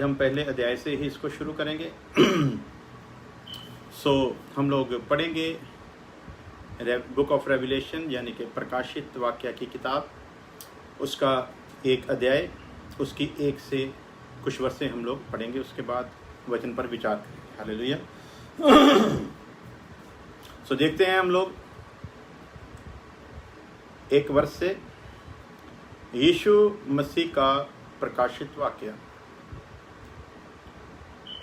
हम पहले अध्याय से ही इसको शुरू करेंगे। हम लोग पढ़ेंगे बुक ऑफ रेवलेशन यानी कि प्रकाशित वाक्य की किताब, उसका एक अध्याय, उसकी एक से कुछ वर्षे हम लोग पढ़ेंगे, उसके बाद वचन पर विचार करेंगे। हालेलुया। देखते हैं हम लोग एक वर्ष से यीशु मसीह का प्रकाशित वाक्य।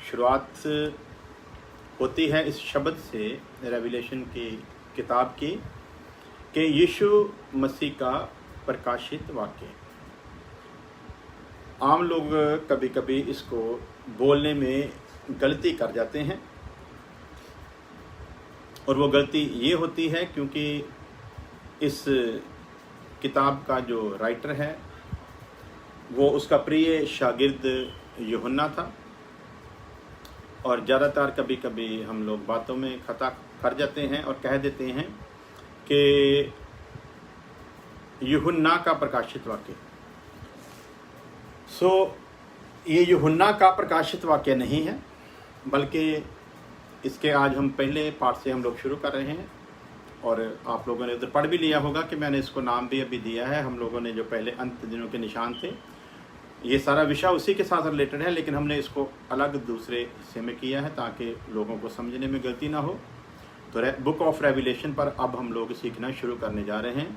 शुरुआत होती है इस शब्द से रेवलेशन की किताब की कि यीशु मसीह का प्रकाशित वाक्य। आम लोग कभी कभी इसको बोलने में गलती कर जाते हैं, और वो गलती ये होती है क्योंकि इस किताब का जो राइटर है वो उसका प्रिय शागिर्द यूहन्ना था, और ज़्यादातर कभी कभी हम लोग बातों में खता कर जाते हैं और कह देते हैं कि यूहन्ना का प्रकाशित वाक्य। ये यूहन्ना का प्रकाशित वाक्य नहीं है, बल्कि इसके आज हम पहले पाठ से हम लोग शुरू कर रहे हैं। और आप लोगों ने उधर पढ़ भी लिया होगा कि मैंने इसको नाम भी अभी दिया है। हम लोगों ने जो पहले अंत दिनों के निशान थे, ये सारा विषय उसी के साथ रिलेटेड है, लेकिन हमने इसको अलग दूसरे हिस्से में किया है ताकि लोगों को समझने में गलती ना हो। तो बुक ऑफ रेवलेशन पर अब हम लोग सीखना शुरू करने जा रहे हैं,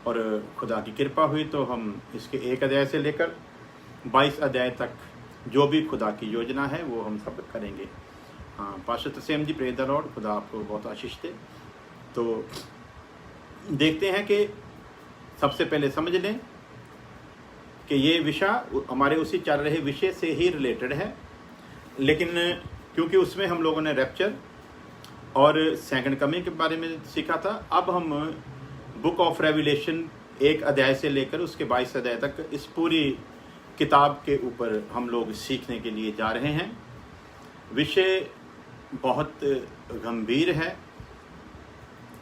और खुदा की कृपा हुई तो हम इसके एक अध्याय से लेकर 22 अध्याय तक जो भी खुदा की योजना है वो हम सब करेंगे। हाँ, pastor Tasem ji, praise the lord. खुदा आपको बहुत आशीष दे। तो देखते हैं कि सबसे पहले समझ लें कि ये विषय हमारे उसी चल रहे विषय से ही रिलेटेड है, लेकिन क्योंकि उसमें हम लोगों ने रैप्चर और सेकंड कमिंग के बारे में सीखा था, अब हम बुक ऑफ रेवलेशन एक अध्याय से लेकर उसके 22 अध्याय तक इस पूरी किताब के ऊपर हम लोग सीखने के लिए जा रहे हैं। विषय बहुत गंभीर है,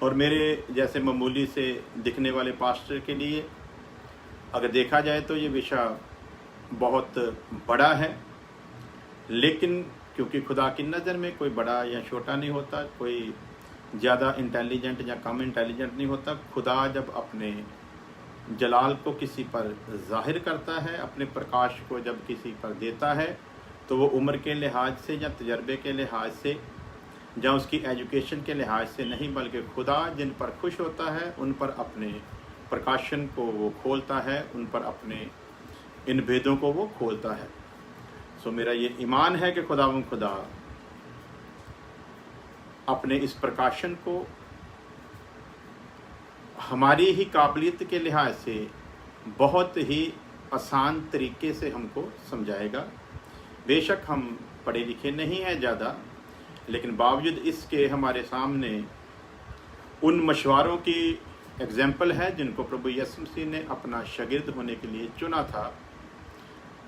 और मेरे जैसे मामूली से दिखने वाले पास्टर के लिए अगर देखा जाए तो ये विषय बहुत बड़ा है। लेकिन क्योंकि खुदा की नज़र में कोई बड़ा या छोटा नहीं होता, कोई ज़्यादा इंटेलिजेंट या कम इंटेलिजेंट नहीं होता। खुदा जब अपने जलाल को किसी पर जाहिर करता है, अपने प्रकाश को जब किसी पर देता है, तो वो उम्र के लिहाज से या तजर्बे के लिहाज से या उसकी एजुकेशन के लिहाज से नहीं, बल्कि खुदा जिन पर खुश होता है उन पर अपने प्रकाशन को वो खोलता है, उन पर अपने इन भेदों को वो खोलता है। मेरा ये ईमान है कि खुदा अपने इस प्रकाशन को हमारी ही काबिलियत के लिहाज से बहुत ही आसान तरीके से हमको समझाएगा। बेशक हम पढ़े लिखे नहीं हैं ज़्यादा, लेकिन बावजूद इसके हमारे सामने उन मशवारों की एग्जाम्पल है जिनको प्रभु यीशु मसीह ने अपना शागिर्द होने के लिए चुना था,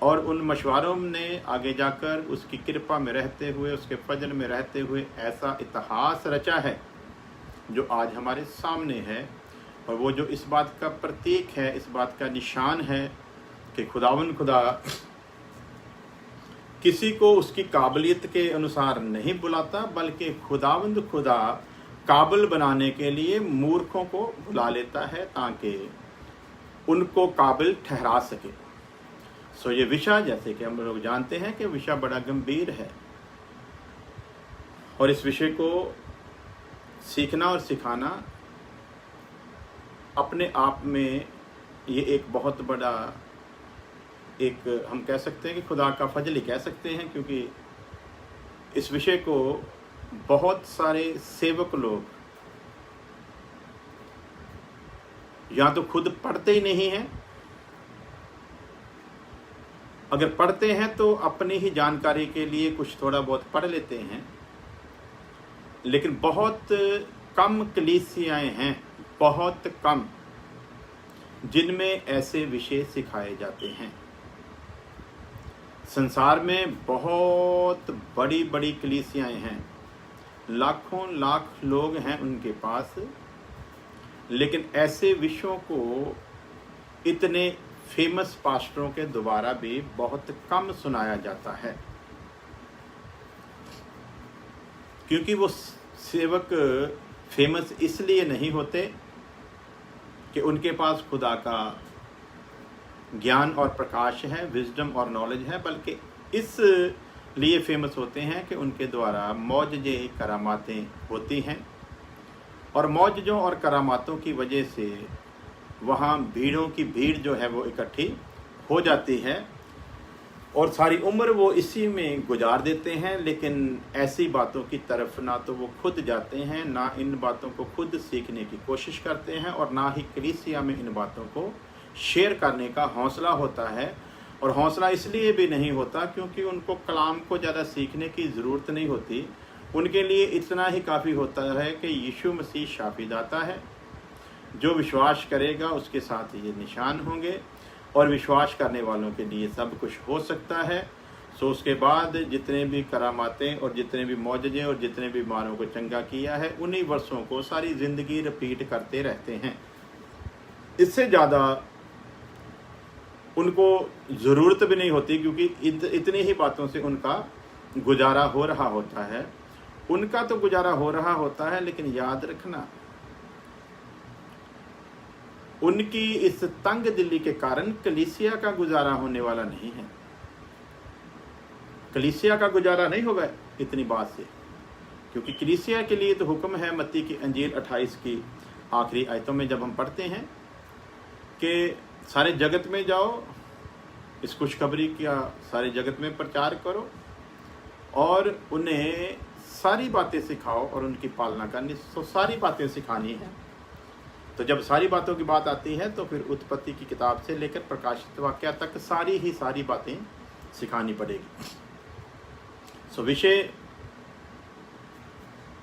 और उन मशवारों ने आगे जाकर उसकी कृपा में रहते हुए, उसके फजल में रहते हुए ऐसा इतिहास रचा है जो आज हमारे सामने है। और वो जो इस बात का प्रतीक है, इस बात का निशान है कि खुदा किसी को उसकी काबिलियत के अनुसार नहीं बुलाता, बल्कि खुदा काबिल बनाने के लिए मूर्खों को बुला लेता है ताकि उनको काबिल ठहरा सके। ये विषय, जैसे कि हम लोग जानते हैं कि विषय बड़ा गंभीर है, और इस विषय को सीखना और सिखाना अपने आप में ये एक बहुत बड़ा, एक हम कह सकते हैं कि खुदा का फजल ही कह सकते हैं, क्योंकि इस विषय को बहुत सारे सेवक लोग या तो खुद पढ़ते ही नहीं हैं, अगर पढ़ते हैं तो अपनी ही जानकारी के लिए कुछ थोड़ा बहुत पढ़ लेते हैं, लेकिन बहुत कम कलीसियाएं हैं, बहुत कम, जिनमें ऐसे विषय सिखाए जाते हैं। संसार में बहुत बड़ी बड़ी कलीसियाएं हैं, लाखों लाख लोग हैं उनके पास, लेकिन ऐसे विषयों को इतने फेमस पास्टरों के द्वारा भी बहुत कम सुनाया जाता है, क्योंकि वो सेवक फेमस इसलिए नहीं होते कि उनके पास खुदा का ज्ञान और प्रकाश है, विजडम और नॉलेज है, बल्कि इस लिए फेमस होते हैं कि उनके द्वारा मौजज़े करामातें होती हैं, और मौजज़ों और करामातों की वजह से वहाँ भीड़ों की भीड़ जो है वो इकट्ठी हो जाती है और सारी उम्र वो इसी में गुजार देते हैं। लेकिन ऐसी बातों की तरफ ना तो वो खुद जाते हैं, ना इन बातों को खुद सीखने की कोशिश करते हैं, और ना ही कलीसिया में इन बातों को शेयर करने का हौसला होता है। और हौसला इसलिए भी नहीं होता क्योंकि उनको कलाम को ज़्यादा सीखने की ज़रूरत नहीं होती। उनके लिए इतना ही काफ़ी होता है कि यीशु मसीह शाफी दाता है, जो विश्वास करेगा उसके साथ ये निशान होंगे, और विश्वास करने वालों के लिए सब कुछ हो सकता है। सो उसके बाद जितने भी करामातें और जितने भी मौजज़े और जितने भी बीमारों को चंगा किया है, उन्हीं वर्षों को सारी ज़िंदगी रिपीट करते रहते हैं। इससे ज़्यादा उनको ज़रूरत भी नहीं होती, क्योंकि इतनी ही बातों से उनका गुजारा हो रहा होता है। उनका तो गुजारा हो रहा होता है, लेकिन याद रखना, उनकी इस तंग दिली के कारण कलीसिया का गुजारा होने वाला नहीं है। कलीसिया का गुजारा नहीं होगा इतनी बात से, क्योंकि कलीसिया के लिए तो हुक्म है मत्ती की अंजील 28 की आखिरी आयतों में जब हम पढ़ते हैं कि सारे जगत में जाओ, इस खुशखबरी का सारे जगत में प्रचार करो और उन्हें सारी बातें सिखाओ और उनकी पालना करनी। तो सारी बातें सिखानी है। तो जब सारी बातों की बात आती है तो फिर उत्पत्ति की किताब से लेकर प्रकाशित वाक्य तक सारी बातें सिखानी पड़ेगी। सो विषय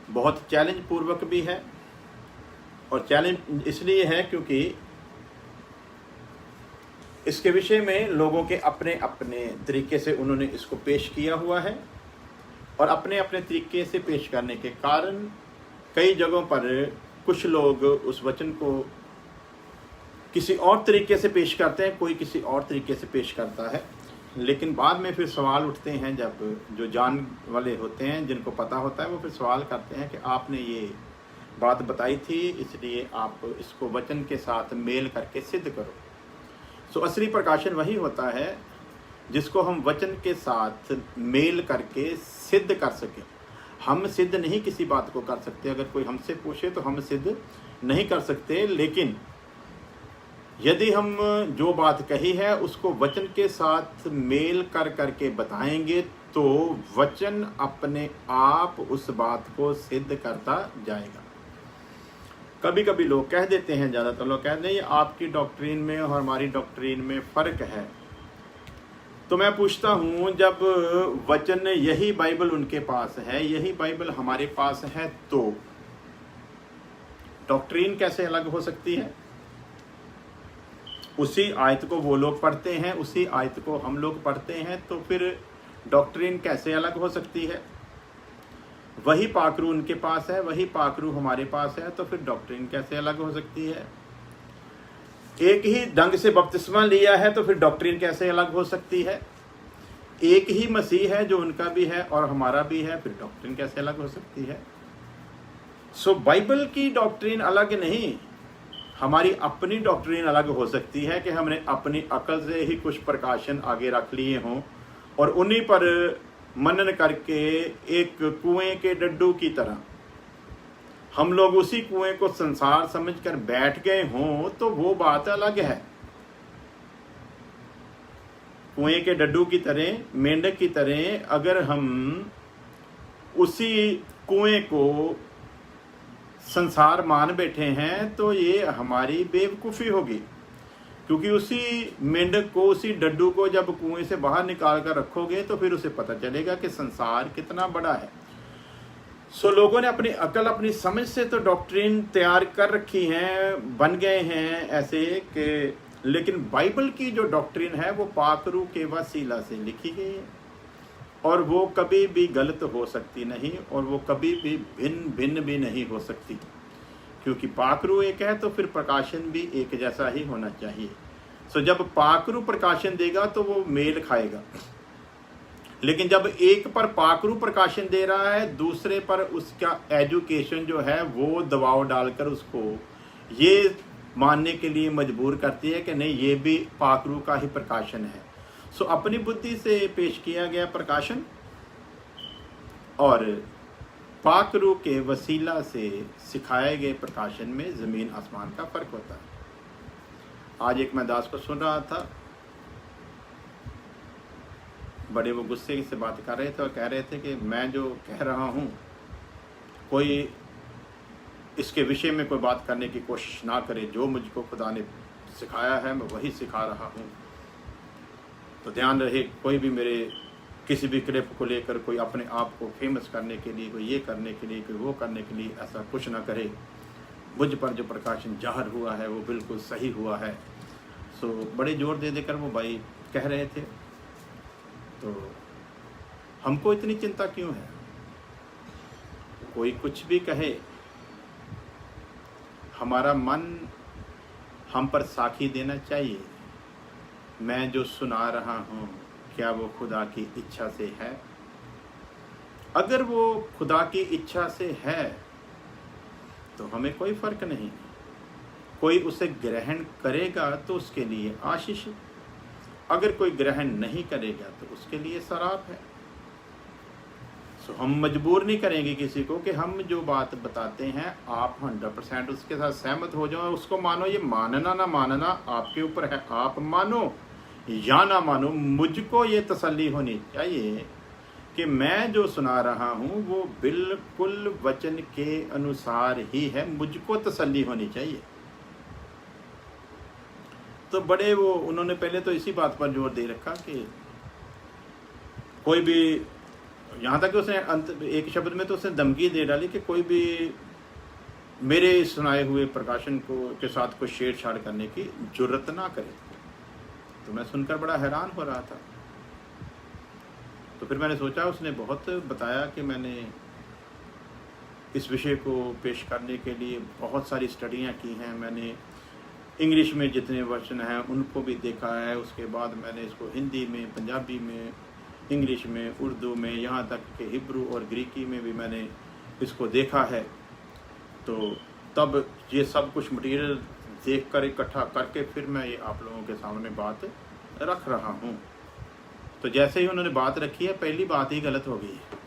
बहुत चैलेंज पूर्वक भी है, और चैलेंज इसलिए है क्योंकि इसके विषय में लोगों के अपने अपने तरीके से उन्होंने इसको पेश किया हुआ है, और अपने अपने तरीके से पेश करने के कारण कई जगहों पर कुछ लोग उस वचन को किसी और तरीके से पेश करते हैं, कोई किसी और तरीके से पेश करता है। लेकिन बाद में फिर सवाल उठते हैं, जब जो जान वाले होते हैं, जिनको पता होता है, वो फिर सवाल करते हैं कि आपने ये बात बताई थी, इसलिए आप इसको वचन के साथ मेल करके सिद्ध करो। सो असली प्रकाशन वही होता है जिसको हम वचन के साथ मेल करके सिद्ध कर सकें। हम सिद्ध नहीं किसी बात को कर सकते, अगर कोई हमसे पूछे तो हम सिद्ध नहीं कर सकते, लेकिन यदि हम जो बात कही है उसको वचन के साथ मेल कर करके बताएंगे तो वचन अपने आप उस बात को सिद्ध करता जाएगा। कभी कभी लोग कह देते हैं, ज़्यादातर लोग कहते हैं आपकी डॉक्ट्रिन में और हमारी डॉक्ट्रिन में फ़र्क है। तो मैं पूछता हूँ, जब वचन यही बाइबल उनके पास है, यही बाइबल हमारे पास है, तो डॉक्ट्रिन कैसे अलग हो सकती है? उसी आयत को वो लोग पढ़ते हैं, उसी आयत को हम लोग पढ़ते हैं, तो फिर डॉक्ट्रिन कैसे अलग हो सकती है? वही पाकरू उनके पास है, वही पाकरू हमारे पास है, तो फिर डॉक्ट्रिन कैसे अलग हो सकती है? एक ही ढंग से बपतिस्मा लिया है तो फिर डॉक्ट्रिन कैसे अलग हो सकती है? एक ही मसीह है जो उनका भी है और हमारा भी है, फिर डॉक्ट्रिन कैसे अलग हो सकती है? सो बाइबल की डॉक्ट्रिन अलग नहीं, हमारी अपनी डॉक्ट्रिन अलग हो सकती है कि हमने अपनी अकल से ही कुछ प्रकाशन आगे रख लिए हों और उन्हीं पर मनन करके एक कुएं के डड्डू की तरह हम लोग उसी कुएं को संसार समझकर बैठ गए हों, तो वो बात अलग है। कुएं के डड्डू की तरह, मेंढक की तरह अगर हम उसी कुएं को संसार मान बैठे हैं तो ये हमारी बेवकूफ़ी होगी, क्योंकि उसी मेंढक को, उसी डड्डू को जब कुएं से बाहर निकाल कर रखोगे तो फिर उसे पता चलेगा कि संसार कितना बड़ा है। सो लोगों ने अपनी अकल, अपनी समझ से तो डॉक्ट्रिन तैयार कर रखी हैं, बन गए हैं ऐसे कि, लेकिन बाइबल की जो डॉक्ट्रिन है वो पाकरू के वसीला से लिखी गई है और वो कभी भी गलत हो सकती नहीं और वो कभी भी भिन्न भी नहीं हो सकती, क्योंकि पाकरू एक है तो फिर प्रकाशन भी एक जैसा ही होना चाहिए। सो जब पाकरू प्रकाशन देगा तो वो मेल खाएगा, लेकिन जब एक पर पाकरू प्रकाशन दे रहा है, दूसरे पर उसका एजुकेशन जो है वो दबाव डालकर उसको ये मानने के लिए मजबूर करती है कि नहीं ये भी पाकरू का ही प्रकाशन है। सो अपनी बुद्धि से पेश किया गया प्रकाशन और पाकरू के वसीला से सिखाए गए प्रकाशन में ज़मीन आसमान का फ़र्क होता है। आज एक मैं दास को सुन रहा था, बड़े वो गुस्से से बात कर रहे थे और कह रहे थे कि मैं जो कह रहा हूँ कोई इसके विषय में कोई बात करने की कोशिश ना करे, जो मुझको खुदा ने सिखाया है मैं वही सिखा रहा हूँ। तो ध्यान रहे, कोई भी मेरे किसी भी क्लिप को लेकर कोई अपने आप को फेमस करने के लिए, कोई ये करने के लिए, कोई वो करने के लिए ऐसा कुछ ना करे। मुझ पर जो प्रकाशन जाहिर हुआ है वो बिल्कुल सही हुआ है। सो बड़े जोर दे देकर वो भाई कह रहे थे। तो हमको इतनी चिंता क्यों है? कोई कुछ भी कहे, हमारा मन हम पर साखी देना चाहिए। मैं जो सुना रहा हूँ क्या वो खुदा की इच्छा से है? अगर वो खुदा की इच्छा से है तो हमें कोई फर्क नहीं। कोई उसे ग्रहण करेगा तो उसके लिए आशीष, अगर कोई ग्रहण नहीं करेगा तो उसके लिए सराप है। सो हम मजबूर नहीं करेंगे किसी को कि हम जो बात बताते हैं आप 100% उसके साथ सहमत हो जाओ, उसको मानो। ये मानना ना मानना आपके ऊपर है, आप मानो या ना मानो। मुझको ये तसल्ली होनी चाहिए कि मैं जो सुना रहा हूँ वो बिल्कुल वचन के अनुसार ही है, मुझको तसल्ली होनी चाहिए। तो बड़े वो उन्होंने पहले तो इसी बात पर जोर दे रखा कि कोई भी, यहाँ तक कि उसने अंत एक शब्द में तो उसने धमकी दे डाली कि कोई भी मेरे सुनाए हुए प्रकाशन को के साथ कोई छेड़छाड़ करने की जुर्रत ना करे। तो मैं सुनकर बड़ा हैरान हो रहा था। तो फिर मैंने सोचा, उसने बहुत बताया कि मैंने इस विषय को पेश करने के लिए बहुत सारी स्टडियाँ की हैं, मैंने इंग्लिश में जितने वर्जन हैं उनको भी देखा है, उसके बाद मैंने इसको हिंदी में, पंजाबी में, इंग्लिश में, उर्दू में, यहाँ तक कि हिब्रू और ग्रीकी में भी मैंने इसको देखा है। तो तब ये सब कुछ मटेरियल देखकर इकट्ठा करके फिर मैं ये आप लोगों के सामने बात रख रहा हूँ। तो जैसे ही उन्होंने बात रखी है, पहली बात ही गलत हो गई है।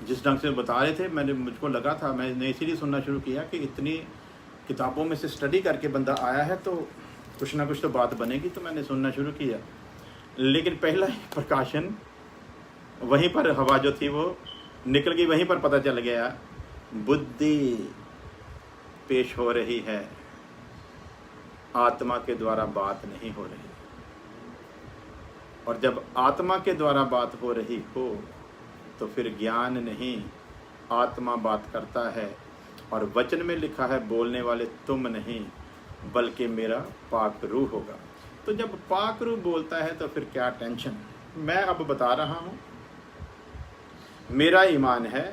जिस ढंग से बता रहे थे मुझको लगा था, मैंने इसीलिए सुनना शुरू किया कि इतनी किताबों में से स्टडी करके बंदा आया है तो कुछ ना कुछ तो बात बनेगी। तो मैंने सुनना शुरू किया, लेकिन पहला ही प्रकाशन वहीं पर हवा जो थी वो निकल गई, वहीं पर पता चल गया बुद्धि पेश हो रही है, आत्मा के द्वारा बात नहीं हो रही। और जब आत्मा के द्वारा बात हो रही हो तो फिर ज्ञान नहीं, आत्मा बात करता है। और वचन में लिखा है बोलने वाले तुम नहीं बल्कि मेरा पाक रूह होगा। तो जब पाक रूह बोलता है तो फिर क्या टेंशन। मैं अब बता रहा हूँ, मेरा ईमान है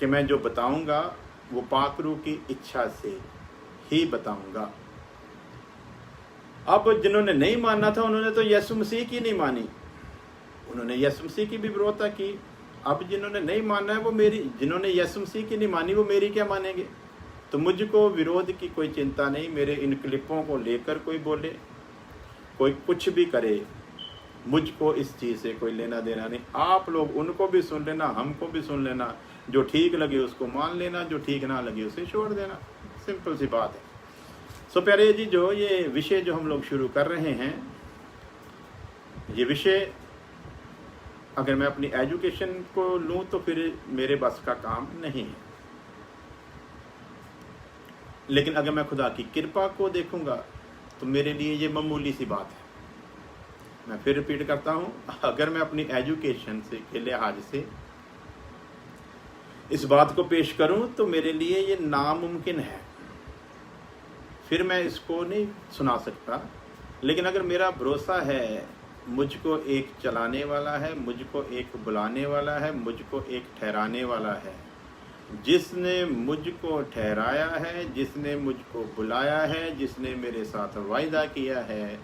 कि मैं जो बताऊंगा वो पाक रूह की इच्छा से ही बताऊंगा। अब जिन्होंने नहीं मानना था उन्होंने तो यीशु मसीह की नहीं मानी, उन्होंने यीशु मसीह की भी विरोधता की। अब जिन्होंने नहीं मानना है वो मेरी, जिन्होंने यीशु मसीह की नहीं मानी वो मेरी क्या मानेंगे। तो मुझको विरोध की कोई चिंता नहीं। मेरे इन क्लिपों को लेकर कोई बोले, कोई कुछ भी करे, मुझको इस चीज़ से कोई लेना देना नहीं। आप लोग उनको भी सुन लेना, हमको भी सुन लेना, जो ठीक लगे उसको मान लेना, जो ठीक ना लगे उसे छोड़ देना। सिंपल सी बात है। सो प्यारे जी, जो ये विषय जो हम लोग शुरू कर रहे हैं, ये विषय अगर मैं अपनी एजुकेशन को लूँ तो फिर मेरे बस का काम नहीं है, लेकिन अगर मैं खुदा की कृपा को देखूंगा तो मेरे लिए ये मामूली सी बात है। मैं फिर रिपीट करता हूँ, अगर मैं अपनी एजुकेशन से के लिहाज से इस बात को पेश करूँ तो मेरे लिए ये नामुमकिन है, फिर मैं इसको नहीं सुना सकता। लेकिन अगर मेरा भरोसा है मुझको एक चलाने वाला है, मुझको एक बुलाने वाला है, मुझको एक ठहराने वाला है, जिसने मुझको ठहराया है, जिसने मुझको बुलाया है, जिसने मेरे साथ वायदा किया है,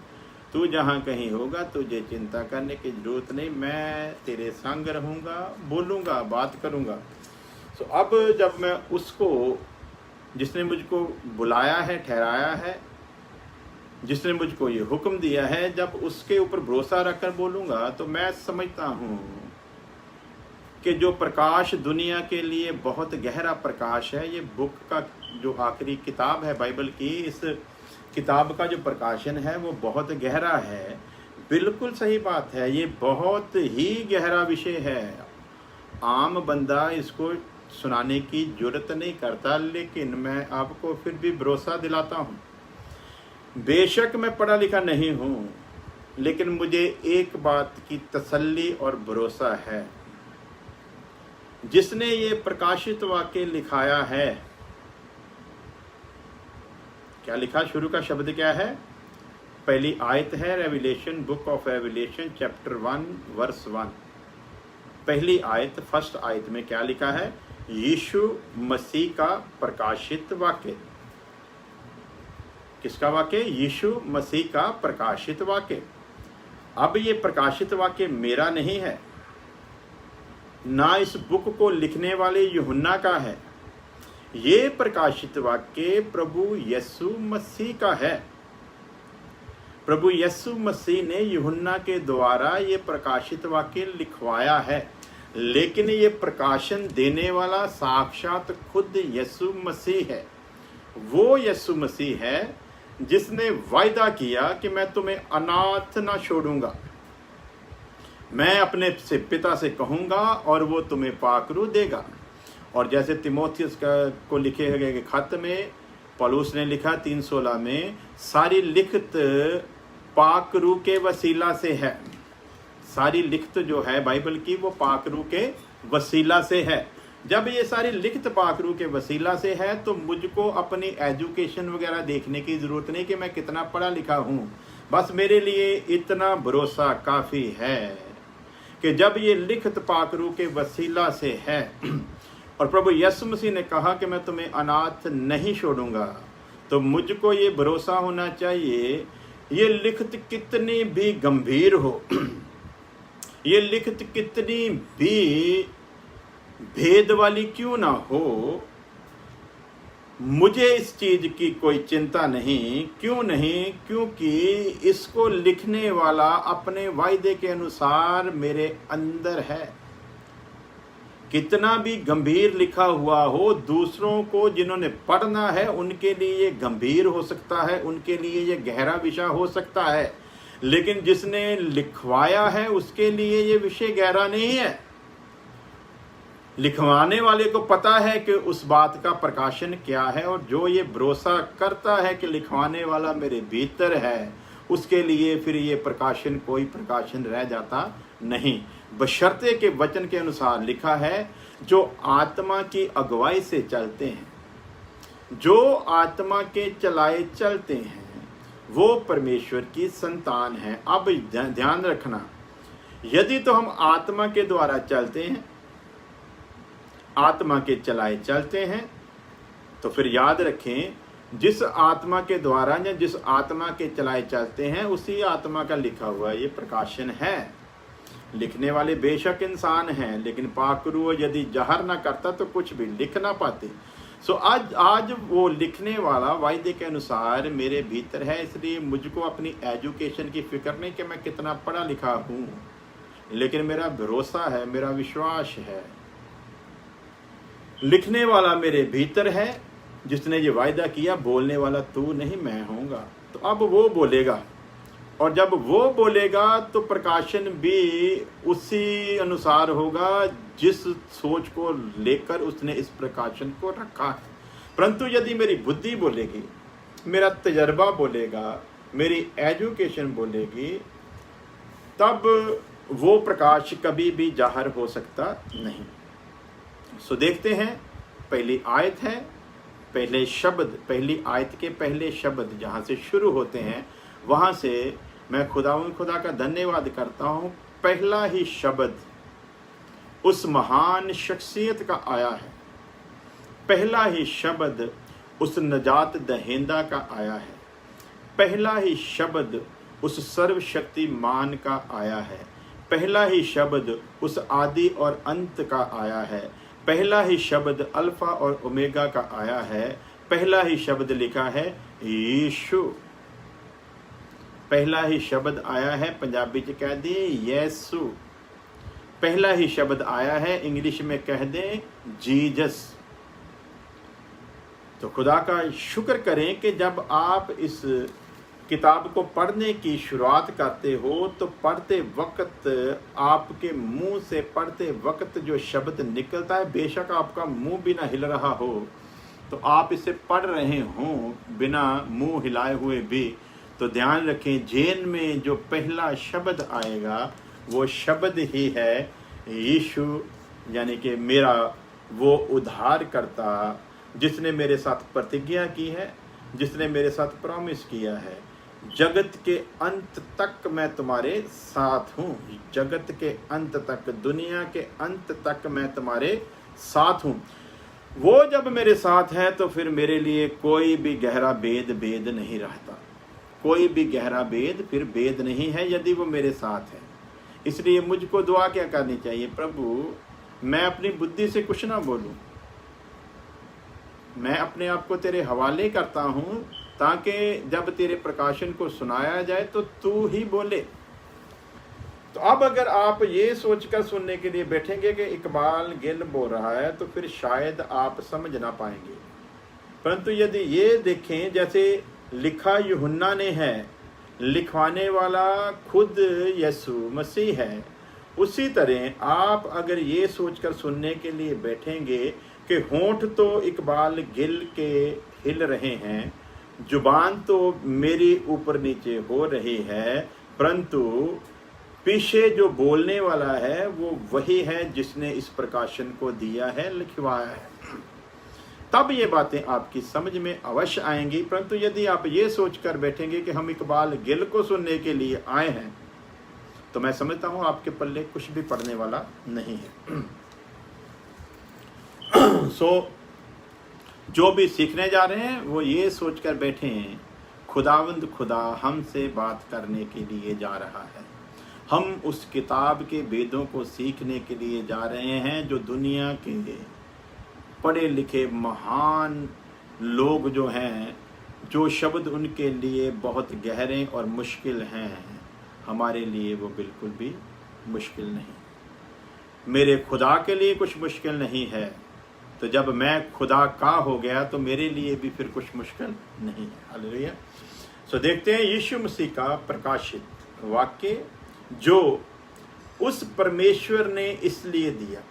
तू जहाँ कहीं होगा तुझे चिंता करने की जरूरत नहीं, मैं तेरे संग रहूँगा, बोलूँगा, बात करूँगा। तो अब जब मैं उसको, जिसने मुझको बुलाया है, ठहराया है, जिसने मुझको ये हुक्म दिया है, जब उसके ऊपर भरोसा रखकर बोलूँगा तो मैं समझता हूँ कि जो प्रकाश दुनिया के लिए बहुत गहरा प्रकाश है, ये बुक का जो आखिरी किताब है बाइबल की, इस किताब का जो प्रकाशन है वो बहुत गहरा है। बिल्कुल सही बात है, ये बहुत ही गहरा विषय है। आम बंदा इसको सुनाने की जरूरत नहीं करता, लेकिन मैं आपको फिर भी भरोसा दिलाता हूँ। बेशक मैं पढ़ा लिखा नहीं हूँ, लेकिन मुझे एक बात की तसल्ली और भरोसा है, जिसने ये प्रकाशित वाक्य लिखाया है। क्या लिखा? शुरू का शब्द क्या है? पहली आयत है Revelation, book of Revelation chapter 1 verse 1। पहली आयत, फर्स्ट आयत में क्या लिखा है? यीशु मसीह का प्रकाशित वाक्य। किसका वाक्य? यीशु मसीह का प्रकाशित वाक्य। अब ये प्रकाशित वाक्य मेरा नहीं है, ना इस बुक को लिखने वाले यूहन्ना का है। ये प्रकाशित वाक्य प्रभु यीशु मसीह का है। प्रभु यीशु मसीह ने यूहन्ना के द्वारा ये प्रकाशित वाक्य लिखवाया है, लेकिन ये प्रकाशन देने वाला साक्षात खुद यीशु मसीह है। वो यीशु मसीह है जिसने वायदा किया कि मैं तुम्हें अनाथ ना छोड़ूंगा, मैं अपने से पिता से कहूँगा और वो तुम्हें पाकरू देगा। और जैसे तिमोथियस को लिखे गए खत में पौलुस ने लिखा 3:16 में, सारी लिखत पाकरू के वसीला से है। सारी लिखत जो है बाइबल की वो पाकरू के वसीला से है। जब ये सारी लिखत पाकरू के वसीला से है तो मुझको अपनी एजुकेशन वगैरह देखने की ज़रूरत नहीं कि मैं कितना पढ़ा लिखा हूँ। बस मेरे लिए इतना भरोसा काफ़ी है कि जब ये लिखत पाकरू के वसीला से है और प्रभु यीशु मसीह ने कहा कि मैं तुम्हें अनाथ नहीं छोड़ूंगा, तो मुझको ये भरोसा होना चाहिए, ये लिखत कितनी भी गंभीर हो, ये लिखत कितनी भी भेद वाली क्यों ना हो, मुझे इस चीज की कोई चिंता नहीं। क्यों नहीं? क्योंकि इसको लिखने वाला अपने वायदे के अनुसार मेरे अंदर है। कितना भी गंभीर लिखा हुआ हो, दूसरों को जिन्होंने पढ़ना है उनके लिए ये गंभीर हो सकता है, उनके लिए ये गहरा विषय हो सकता है, लेकिन जिसने लिखवाया है उसके लिए ये विषय गहरा नहीं है। लिखवाने वाले को पता है कि उस बात का प्रकाशन क्या है, और जो ये भरोसा करता है कि लिखवाने वाला मेरे भीतर है, उसके लिए फिर ये प्रकाशन कोई प्रकाशन रह जाता नहीं। बशर्ते के वचन के अनुसार लिखा है, जो आत्मा की अगुवाई से चलते हैं, जो आत्मा के चलाए चलते हैं, वो परमेश्वर की संतान है। अब ध्यान रखना, यदि तो हम आत्मा के द्वारा चलते हैं, आत्मा के चलाए चलते हैं, तो फिर याद रखें, जिस आत्मा के द्वारा या जिस आत्मा के चलाए चलते हैं उसी आत्मा का लिखा हुआ ये प्रकाशन है। लिखने वाले बेशक इंसान हैं, लेकिन पाकरू यदि जहर ना करता तो कुछ भी लिख ना पाते। सो आज वो लिखने वाला वायदे के अनुसार मेरे भीतर है, इसलिए मुझको अपनी एजुकेशन की फिक्र नहीं कि मैं कितना पढ़ा लिखा हूँ, लेकिन मेरा भरोसा है, मेरा विश्वास है, लिखने वाला मेरे भीतर है, जिसने ये वायदा किया, बोलने वाला तू नहीं मैं होऊंगा। तो अब वो बोलेगा, और जब वो बोलेगा तो प्रकाशन भी उसी अनुसार होगा जिस सोच को लेकर उसने इस प्रकाशन को रखा है। परंतु यदि मेरी बुद्धि बोलेगी, मेरा तजर्बा बोलेगा, मेरी एजुकेशन बोलेगी, तब वो प्रकाश कभी भी जाहिर हो सकता नहीं। सो देखते हैं, पहली आयत है, पहले शब्द, पहली आयत के पहले शब्द जहाँ से शुरू होते हैं वहाँ से मैं खुदा का धन्यवाद करता हूँ। पहला ही शब्द उस महान शख्सियत का आया है पहला ही शब्द उस नजात दहेंदा का आया है, पहला ही शब्द उस सर्वशक्तिमान का आया है, पहला ही शब्द उस आदि और अंत का आया है, पहला ही शब्द अल्फा और ओमेगा का आया है, पहला ही शब्द लिखा है यीशु। पहला ही शब्द आया है, पंजाबी च कह दें यीशु। पहला ही शब्द आया है, इंग्लिश में कह दें जीजस। तो खुदा का शुक्र करें कि जब आप इस किताब को पढ़ने की शुरुआत करते हो तो पढ़ते वक्त आपके मुंह से पढ़ते वक्त जो शब्द निकलता है, बेशक आपका मुंह भी ना हिल रहा हो, तो आप इसे पढ़ रहे हों बिना मुंह हिलाए हुए भी, तो ध्यान रखें जेन में जो पहला शब्द आएगा वो शब्द ही है यीशु, यानी कि मेरा वो उद्धारकर्ता जिसने मेरे साथ प्रतिज्ञा की है, जिसने मेरे साथ प्रॉमिस किया है, जगत के अंत तक मैं तुम्हारे साथ हूँ, जगत के अंत तक, दुनिया के अंत तक मैं तुम्हारे साथ हूँ। वो जब मेरे साथ है तो फिर मेरे लिए कोई भी गहरा भेद नहीं रहता, कोई भी गहरा भेद फिर भेद नहीं है यदि वो मेरे साथ है। इसलिए मुझको दुआ क्या करनी चाहिए, प्रभु मैं अपनी बुद्धि से कुछ ना बोलूं, मैं अपने आप को तेरे हवाले करता हूं ताकि जब तेरे प्रकाशन को सुनाया जाए तो तू ही बोले। तो अब अगर आप ये सोचकर सुनने के लिए बैठेंगे कि इकबाल गिल बोल रहा है तो फिर शायद आप समझ ना पाएंगे, परंतु यदि ये देखें जैसे लिखा यूहन्ना ने है, लिखवाने वाला खुद यीशु मसीह है, उसी तरह आप अगर ये सोचकर सुनने के लिए बैठेंगे कि होंठ तो इकबाल गिल के हिल रहे हैं, जुबान तो मेरी ऊपर नीचे हो रही है, परंतु पीछे जो बोलने वाला है वो वही है जिसने इस प्रकाशन को दिया है, लिखवाया है, तब ये बातें आपकी समझ में अवश्य आएंगी। परंतु यदि आप ये सोचकर बैठेंगे कि हम इकबाल गिल को सुनने के लिए आए हैं, तो मैं समझता हूं आपके पल्ले कुछ भी पड़ने वाला नहीं है। जो भी सीखने जा रहे हैं वो ये सोचकर बैठे हैं खुदावंद खुदा हमसे बात करने के लिए जा रहा है, हम उस किताब के वेदों को सीखने के लिए जा रहे हैं जो दुनिया के पढ़े लिखे महान लोग जो हैं, जो शब्द उनके लिए बहुत गहरे और मुश्किल हैं, हमारे लिए वो बिल्कुल भी मुश्किल नहीं। मेरे खुदा के लिए कुछ मुश्किल नहीं है, तो जब मैं खुदा का हो गया तो मेरे लिए भी फिर कुछ मुश्किल नहीं है। हालेलुया। सो देखते हैं यीशु मसीह का प्रकाशित वाक्य जो उस परमेश्वर ने इसलिए दिया।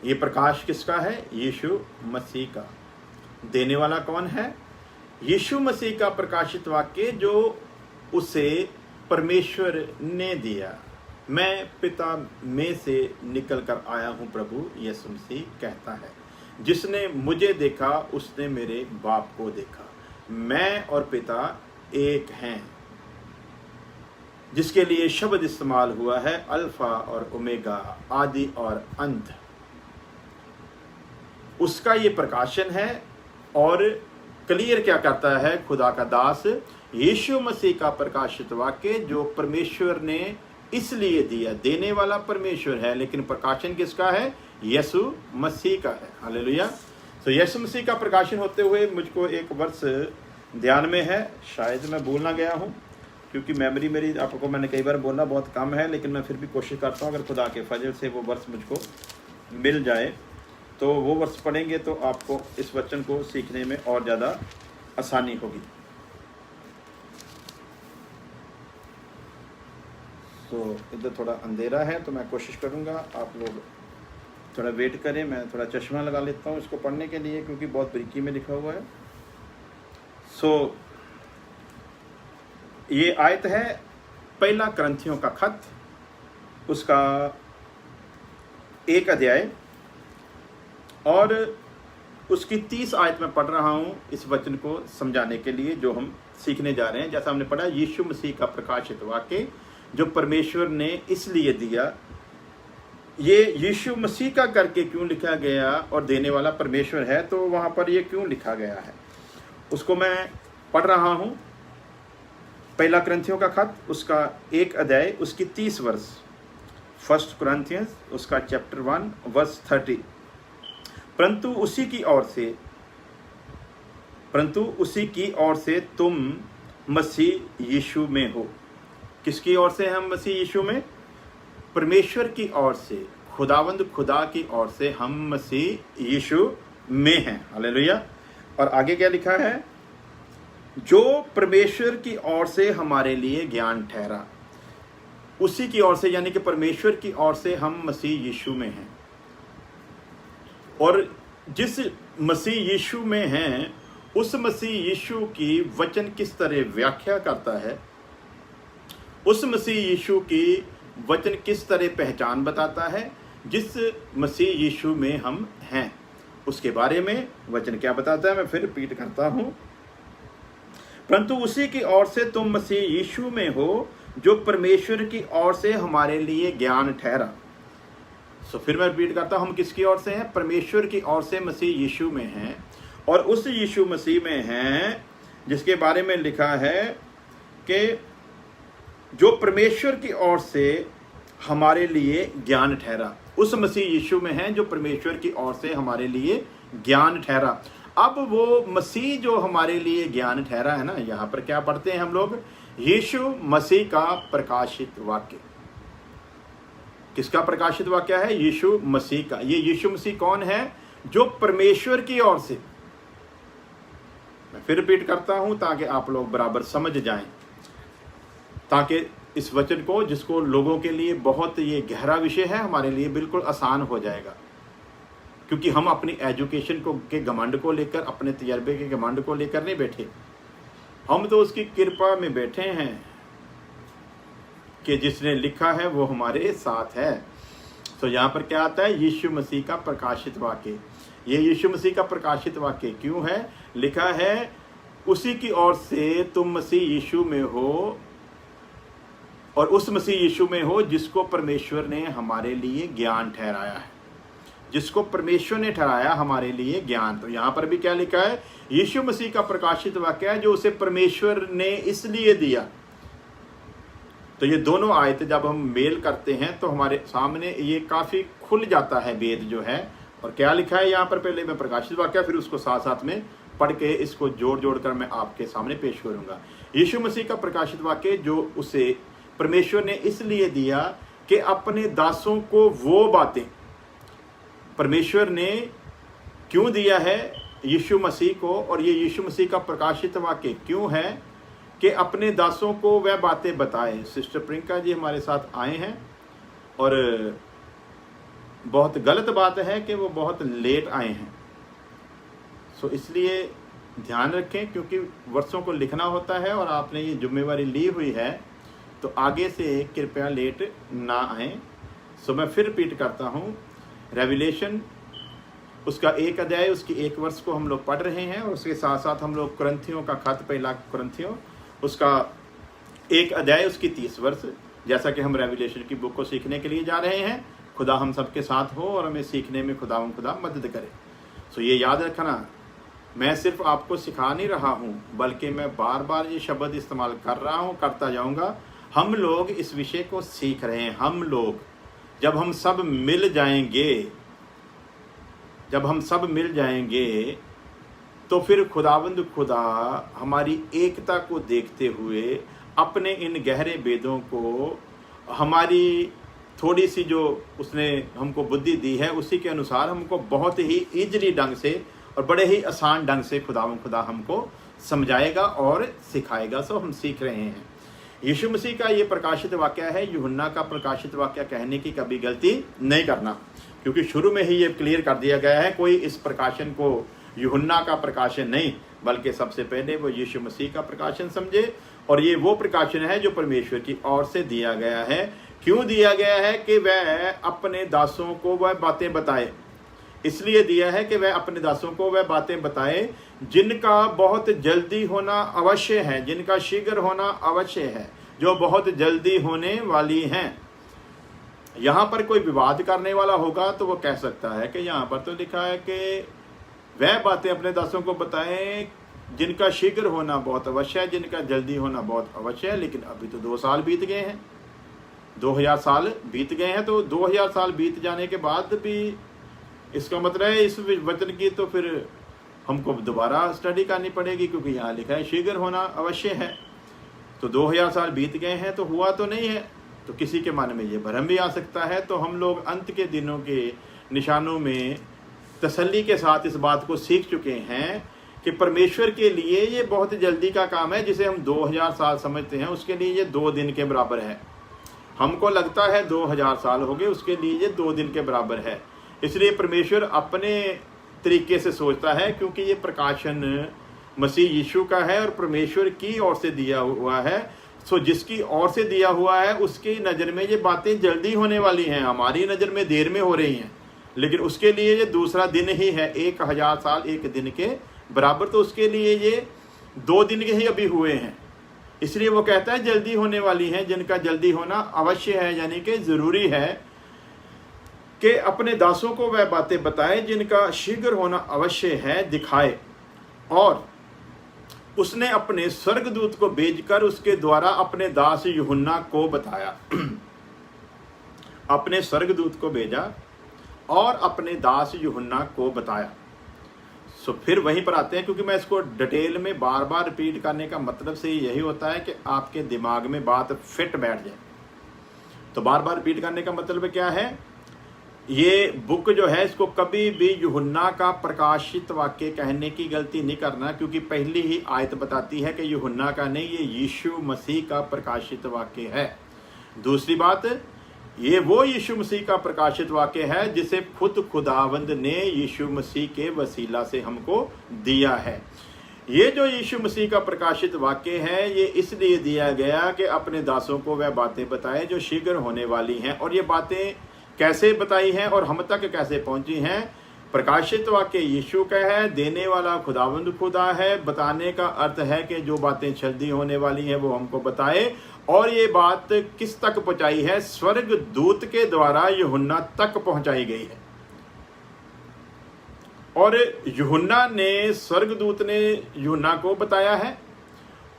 ये प्रकाश किसका है? यीशु मसीह का। देने वाला कौन है? यीशु मसीह का प्रकाशित वाक्य जो उसे परमेश्वर ने दिया। मैं पिता में से निकल कर आया हूँ, प्रभु यीशु मसीह कहता है। जिसने मुझे देखा उसने मेरे बाप को देखा। मैं और पिता एक हैं। जिसके लिए शब्द इस्तेमाल हुआ है अल्फा और ओमेगा, आदि और अंत, उसका ये प्रकाशन है। और क्लियर क्या करता है खुदा का दास? यीशु मसीह का प्रकाशित वाक्य जो परमेश्वर ने इसलिए दिया। देने वाला परमेश्वर है, लेकिन प्रकाशन किसका है? यीशु मसीह का है। हालेलुया। तो यीशु मसीह का प्रकाशन होते हुए मुझको एक वर्ष ध्यान में है, शायद मैं भूल ना गया हूँ, क्योंकि मेमोरी मेरी आपको मैंने कई बार बोलना बहुत कम है, लेकिन मैं फिर भी कोशिश करता हूँ अगर खुदा के फजल से वो वर्ष मुझको मिल जाए तो वो वर्ष पढ़ेंगे तो आपको इस वचन को सीखने में और ज़्यादा आसानी होगी। तो इधर थोड़ा अंधेरा है तो मैं कोशिश करूँगा, आप लोग थोड़ा वेट करें। मैं थोड़ा चश्मा लगा लेता हूँ इसको पढ़ने के लिए, क्योंकि बहुत बारीकी में लिखा हुआ है। ये आयत है पहला करंथियों का खत, उसका 1 अध्याय और उसकी 30 आयत में पढ़ रहा हूँ इस वचन को समझाने के लिए जो हम सीखने जा रहे हैं। जैसा हमने पढ़ा, यीशु मसीह का प्रकाशित वाक्य जो परमेश्वर ने इसलिए दिया। ये यीशु मसीह का करके क्यों लिखा गया और देने वाला परमेश्वर है, तो वहाँ पर ये क्यों लिखा गया है उसको मैं पढ़ रहा हूँ। पहला कुरिन्थियों का खत, उसका 1 अध्याय, उसकी 30 वर्ष। फर्स्ट कुरिन्थियंस उसका चैप्टर 1 वर्स 30। परंतु उसी की ओर से तुम मसीह यीशु में हो। किसकी ओर से हम मसीह यीशु में? परमेश्वर की ओर से, खुदावंद खुदा की ओर से हम मसीह यीशु में हैं। हालेलुया। और आगे क्या लिखा है? जो परमेश्वर की ओर से हमारे लिए ज्ञान ठहरा, उसी की ओर से, यानी कि परमेश्वर की ओर से हम मसीह यीशु में हैं। और जिस मसीह यीशु में हैं, उस मसीह यीशु की वचन किस तरह व्याख्या करता है, उस मसीह यीशु की वचन किस तरह पहचान बताता है, जिस मसीह यीशु में हम हैं, उसके बारे में वचन क्या बताता है। मैं फिर रिपीट करता हूं, परंतु उसी की ओर से तुम मसीह यीशु में हो, जो परमेश्वर की ओर से हमारे लिए ज्ञान ठहरा। फिर मैं रिपीट करता हूं, हम किसकी ओर से हैं? परमेश्वर की ओर से मसीह यीशु में हैं, और उस यीशु मसीह में हैं जिसके बारे में लिखा है कि जो परमेश्वर की ओर से हमारे लिए ज्ञान ठहरा। उस मसीह यीशु में हैं जो परमेश्वर की ओर से हमारे लिए ज्ञान ठहरा। अब वो मसीह जो हमारे लिए ज्ञान ठहरा है ना, यहाँ पर क्या पढ़ते हैं हम लोग? यीशु मसीह का प्रकाशित वाक्य। किसका प्रकाशित वाक्य है? यीशु मसीह का। ये यीशु मसीह कौन है? जो परमेश्वर की ओर से। मैं फिर रिपीट करता हूं ताकि आप लोग बराबर समझ जाएं, ताकि इस वचन को, जिसको लोगों के लिए बहुत ये गहरा विषय है, हमारे लिए बिल्कुल आसान हो जाएगा। क्योंकि हम अपनी एजुकेशन को के घमंड को लेकर, अपने तजर्बे के घमंड को लेकर नहीं बैठे, हम तो उसकी कृपा में बैठे हैं कि जिसने लिखा है वो हमारे साथ है। तो यहाँ पर क्या आता है? यीशु मसीह का प्रकाशित वाक्य। ये यीशु मसीह का प्रकाशित वाक्य क्यों है? लिखा है उसी की ओर से तुम मसीह यीशु में हो, और उस मसीह यीशु में हो जिसको परमेश्वर ने हमारे लिए ज्ञान ठहराया है। जिसको परमेश्वर ने ठहराया हमारे लिए ज्ञान। तो यहाँ पर भी क्या लिखा है? यीशु मसीह का प्रकाशित वाक्य है जो उसे परमेश्वर ने इसलिए दिया। तो ये दोनों आयत जब हम मेल करते हैं तो हमारे सामने ये काफी खुल जाता है वेद जो है। और क्या लिखा है यहाँ पर? पहले मैं प्रकाशित वाक्य, फिर उसको साथ साथ में पढ़ के इसको जोड़ जोड़ कर मैं आपके सामने पेश करूंगा। यीशु मसीह का प्रकाशित वाक्य जो उसे परमेश्वर ने इसलिए दिया कि अपने दासों को वो बातें, परमेश्वर ने क्यों दिया है यीशु मसीह को, और ये यीशु मसीह का प्रकाशित वाक्य क्यों है कि अपने दासों को वह बातें बताए। सिस्टर प्रियंका जी हमारे साथ आए हैं, और बहुत गलत बात है कि वो बहुत लेट आए हैं। सो इसलिए ध्यान रखें, क्योंकि वर्षों को लिखना होता है और आपने ये जिम्मेवारी ली हुई है, तो आगे से कृपया लेट ना आए। सो मैं फिर रिपीट करता हूँ, रेवलेशन उसका 1 अध्याय, उसकी 1 वर्ष को हम लोग पढ़ रहे हैं, और उसके साथ साथ हम लोग कुरिन्थियों का खत, पहला कुरिन्थियों उसका 1 अध्याय, उसकी 30 वर्ष। जैसा कि हम रेवलेशन की बुक को सीखने के लिए जा रहे हैं, खुदा हम सबके साथ हो और हमें सीखने में खुदा मदद करे। सो ये याद रखना, मैं सिर्फ आपको सिखा नहीं रहा हूँ, बल्कि मैं बार बार ये शब्द इस्तेमाल कर रहा हूँ, करता जाऊँगा। हम लोग इस विषय को सीख रहे हैं। हम लोग जब हम सब मिल जाएंगे तो फिर खुदावंद खुदा हमारी एकता को देखते हुए अपने इन गहरे वेदों को, हमारी थोड़ी सी जो उसने हमको बुद्धि दी है, उसी के अनुसार हमको बहुत ही ईजली ढंग से और बड़े ही आसान ढंग से खुदा हमको समझाएगा और सिखाएगा। सो हम सीख रहे हैं। यीशु मसीह का ये प्रकाशित वाक्य है, यूहन्ना का प्रकाशित वाक्य कहने की कभी गलती नहीं करना, क्योंकि शुरू में ही ये क्लियर कर दिया गया है, कोई इस प्रकाशन को यूहन्ना का प्रकाशन नहीं, बल्कि सबसे पहले वो यीशु मसीह का प्रकाशन समझे। और ये वो प्रकाशन है जो परमेश्वर की ओर से दिया गया है। क्यों दिया गया है? कि वह अपने दासों को वह बातें बताए। इसलिए दिया है कि वह अपने दासों को वह बातें बताए जिनका बहुत जल्दी होना अवश्य है, जिनका शीघ्र होना अवश्य है, जो बहुत जल्दी होने वाली हैं। यहाँ पर कोई विवाद करने वाला होगा तो वो कह सकता है कि यहाँ पर तो लिखा है कि वह बातें अपने दासों को बताएं जिनका शीघ्र होना बहुत अवश्य है, जिनका जल्दी होना बहुत अवश्य है। लेकिन अभी तो 2 साल बीत गए हैं, 2000 साल बीत गए हैं। तो 2000 साल बीत जाने के बाद भी इसका मतलब है इस वचन की तो फिर हमको दोबारा स्टडी करनी पड़ेगी, क्योंकि यहाँ लिखा है शीघ्र होना अवश्य है। तो 2000 साल बीत गए हैं तो हुआ तो नहीं है। तो किसी के मन में ये भ्रम भी आ सकता है। तो हम लोग अंत के दिनों के निशानों में तसल्ली के साथ इस बात को सीख चुके हैं कि परमेश्वर के लिए ये बहुत जल्दी का काम है। जिसे हम 2000 साल समझते हैं उसके लिए ये 2 दिन के बराबर है। हमको लगता है 2000 साल हो गए, उसके लिए ये 2 दिन के बराबर है। इसलिए परमेश्वर अपने तरीके से सोचता है, क्योंकि ये प्रकाशन मसीह यीशु का है और परमेश्वर की ओर से दिया हुआ है। सो जिसकी ओर से दिया हुआ है उसकी नज़र में ये बातें जल्दी होने वाली हैं, हमारी नज़र में देर में हो रही हैं, लेकिन उसके लिए ये दूसरा दिन ही है। 1000 साल 1 दिन के बराबर, तो उसके लिए ये 2 दिन के ही अभी हुए हैं। इसलिए वो कहता है जल्दी होने वाली हैं, जिनका जल्दी होना अवश्य है, यानी कि ज़रूरी है कि अपने दासों को वह बातें बताए जिनका शीघ्र होना अवश्य है दिखाए। और उसने अपने स्वर्गदूत को भेजकर उसके द्वारा अपने दास यूहन्ना को बताया। अपने स्वर्गदूत को भेजा और अपने दास यूहन्ना को बताया। सो फिर वहीं पर आते हैं, क्योंकि मैं इसको डिटेल में बार बार रिपीट करने का मतलब से यही होता है कि आपके दिमाग में बात फिट बैठ जाए। तो बार बार रिपीट करने का मतलब क्या है, ये बुक जो है इसको कभी भी यूहन्ना का प्रकाशित वाक्य कहने की गलती नहीं करना, क्योंकि पहली ही आयत बताती है कि यूहन्ना का नहीं, ये यीशु मसीह का प्रकाशित वाक्य है। दूसरी बात, ये वो यीशु मसीह का प्रकाशित वाक्य है जिसे खुद खुदावंद ने यीशु मसीह के वसीला से हमको दिया है। ये जो यीशु मसीह का प्रकाशित वाक्य है ये इसलिए दिया गया कि अपने दासों को वह बातें बताए जो शीघ्र होने वाली हैं। और ये बातें कैसे बताई हैं और हम तक कैसे पहुंची हैं। प्रकाशित वाक्य यीशु का है, देने वाला खुदावंद खुदा है। बताने का अर्थ है कि जो बातें जल्दी होने वाली हैं वो हमको बताए। और ये बात किस तक पहुंचाई है, स्वर्ग दूत के द्वारा यूहन्ना तक पहुंचाई गई है। और यूहन्ना ने, स्वर्गदूत ने यूहन्ना को बताया है।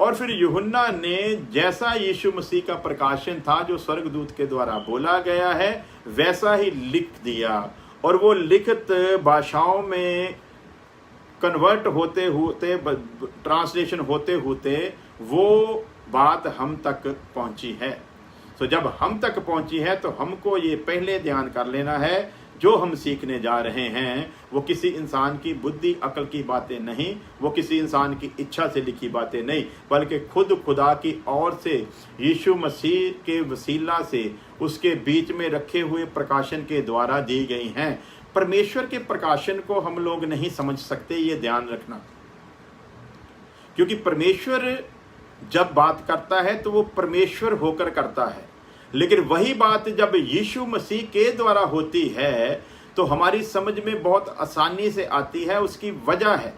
और फिर यूहन्ना ने जैसा यीशु मसीह का प्रकाशन था जो स्वर्गदूत के द्वारा बोला गया है वैसा ही लिख दिया। और वो लिखित भाषाओं में कन्वर्ट होते होते, ट्रांसलेशन होते होते वो बात हम तक पहुंची है। तो जब हम तक पहुंची है तो हमको ये पहले ध्यान कर लेना है, जो हम सीखने जा रहे हैं वो किसी इंसान की बुद्धि अकल की बातें नहीं, वो किसी इंसान की इच्छा से लिखी बातें नहीं, बल्कि खुद खुदा की ओर से यीशु मसीह के वसीला से उसके बीच में रखे हुए प्रकाशन के द्वारा दी गई हैं। परमेश्वर के प्रकाशन को हम लोग नहीं समझ सकते, ये ध्यान रखना। क्योंकि परमेश्वर जब बात करता है तो वो परमेश्वर होकर करता है, लेकिन वही बात जब यीशु मसीह के द्वारा होती है तो हमारी समझ में बहुत आसानी से आती है। उसकी वजह है,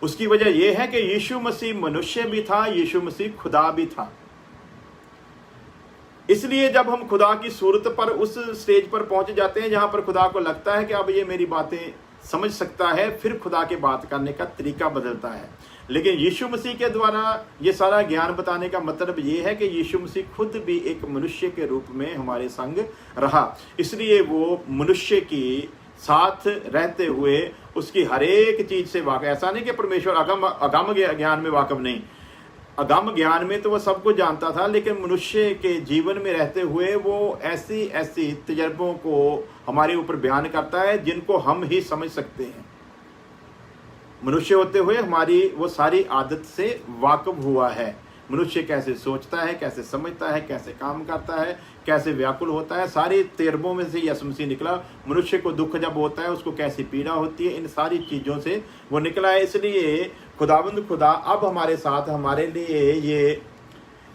उसकी वजह यह है कि यीशु मसीह मनुष्य भी था, यीशु मसीह खुदा भी था। इसलिए जब हम खुदा की सूरत पर उस स्टेज पर पहुंच जाते हैं जहां पर खुदा को लगता है कि अब ये मेरी बातें समझ सकता है, फिर खुदा के बात करने का तरीका बदलता है। लेकिन यीशु मसीह के द्वारा ये सारा ज्ञान बताने का मतलब ये है कि यीशु मसीह खुद भी एक मनुष्य के रूप में हमारे संग रहा। इसलिए वो मनुष्य की साथ रहते हुए उसकी हर एक चीज से वाकिफ। ऐसा नहीं कि परमेश्वर अगम ज्ञान में वाकिफ नहीं, अगम ज्ञान में तो वो सब कुछ जानता था, लेकिन मनुष्य के जीवन में रहते हुए वो ऐसी ऐसी तजर्बों को हमारे ऊपर बयान करता है जिनको हम ही समझ सकते हैं। मनुष्य होते हुए हमारी वो सारी आदत से वाकिफ हुआ है। मनुष्य कैसे सोचता है, कैसे समझता है, कैसे काम करता है, कैसे व्याकुल होता है, सारी तजर्बों में से यीशु मसीह निकला। मनुष्य को दुख जब होता है उसको कैसी पीड़ा होती है, इन सारी चीज़ों से वो निकला है। इसलिए खुदावंद खुदा अब हमारे साथ, हमारे लिए ये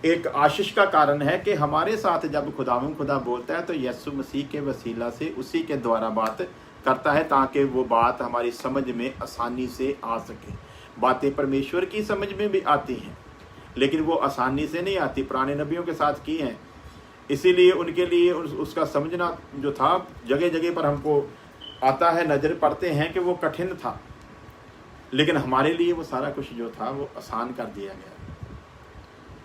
एक आशीष का कारण है कि हमारे साथ जब खुदावंद खुदा बोलता है तो यीशु मसीह के वसीला से उसी के द्वारा बात करता है, ताकि वो बात हमारी समझ में आसानी से आ सके। बातें परमेश्वर की समझ में भी आती हैं, लेकिन वो आसानी से नहीं आती। पुराने नबियों के साथ की हैं, इसीलिए उनके लिए उसका समझना जो था, जगह जगह पर हमको आता है, नज़र पड़ते हैं कि वो कठिन था, लेकिन हमारे लिए वो सारा कुछ जो था वो आसान कर दिया गया,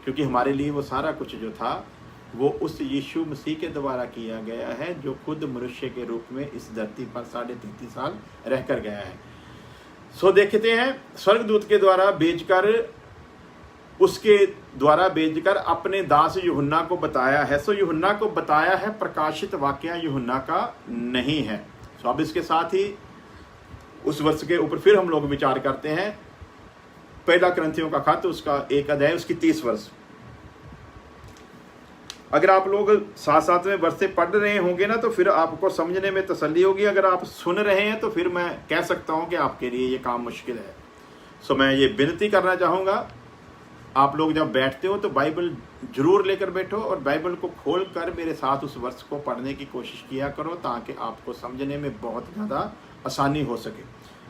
क्योंकि हमारे लिए वो सारा कुछ जो था वो उस यीशु मसीह के द्वारा किया गया है, जो खुद मनुष्य के रूप में इस धरती पर 33.5 साल रहकर गया है। सो देखते हैं, स्वर्गदूत के द्वारा भेजकर अपने दास यूहन्ना को बताया है। सो यूहन्ना को बताया है, प्रकाशित वाक्य यूहन्ना का नहीं है। सो अब इसके साथ ही उस वर्ष के ऊपर फिर हम लोग विचार करते हैं। पहला कुरिन्थियों का खत, उसका 1 अध्याय, उसकी 30 वर्ष। अगर आप लोग साथ में वर्ष से पढ़ रहे होंगे ना, तो फिर आपको समझने में तसल्ली होगी। अगर आप सुन रहे हैं तो फिर मैं कह सकता हूं कि आपके लिए ये काम मुश्किल है। सो मैं ये विनती करना चाहूँगा, आप लोग जब बैठते हो तो बाइबल जरूर लेकर बैठो और बाइबल को खोल कर मेरे साथ उस वर्ष को पढ़ने की कोशिश किया करो, ताकि आपको समझने में बहुत ज़्यादा आसानी हो सके।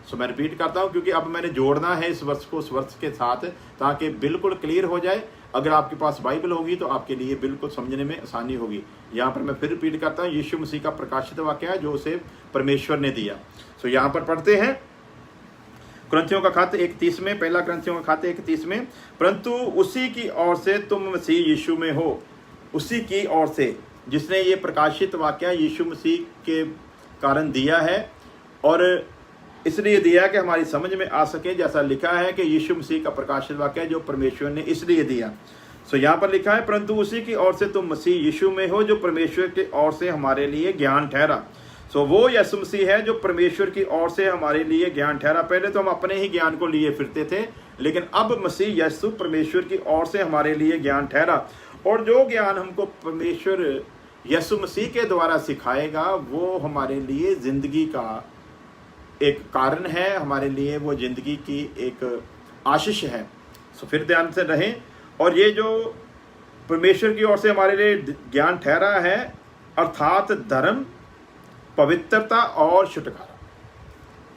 सो मैं रिपीट करता हूँ, क्योंकि अब मैंने जोड़ना है इस वर्ष को उस वर्ष के साथ, ताकि बिल्कुल क्लियर हो जाए। अगर आपके पास बाइबल होगी तो आपके लिए बिल्कुल समझने में आसानी होगी। यहाँ पर मैं फिर रिपीट करता हूँ, यीशु मसीह का प्रकाशित वाक्य है जो उसे परमेश्वर ने दिया। सो यहाँ पर पढ़ते हैं कुरिन्थियों का खत 1:30 में, पहला कुरिन्थियों का खत 1:30 में, परंतु उसी की ओर से तुम मसीह यीशु में हो। उसी की ओर से, जिसने ये प्रकाशित वाक्य यीशु मसीह के कारण दिया है, और इसलिए दिया कि हमारी समझ में आ सके। जैसा लिखा है कि यीशु मसीह का प्रकाशित वाक्य जो परमेश्वर ने इसलिए दिया। सो यहाँ पर लिखा है, परंतु उसी की ओर से तुम मसीह यीशु में हो, जो परमेश्वर की ओर से हमारे लिए ज्ञान ठहरा। सो वो यीशु मसीह है जो परमेश्वर की ओर से हमारे लिए ज्ञान ठहरा। पहले तो हम अपने ही ज्ञान को लिए फिरते थे, लेकिन अब मसीह यीशु परमेश्वर की ओर से हमारे लिए ज्ञान ठहरा। और जो ज्ञान हमको परमेश्वर यीशु मसीह के द्वारा सिखाएगा, वो हमारे लिए जिंदगी का एक कारण है, हमारे लिए वो जिंदगी की एक आशीष है। सो फिर ध्यान से रहें। और ये जो परमेश्वर की ओर से हमारे लिए ज्ञान ठहरा है, अर्थात धर्म, पवित्रता और छुटकारा।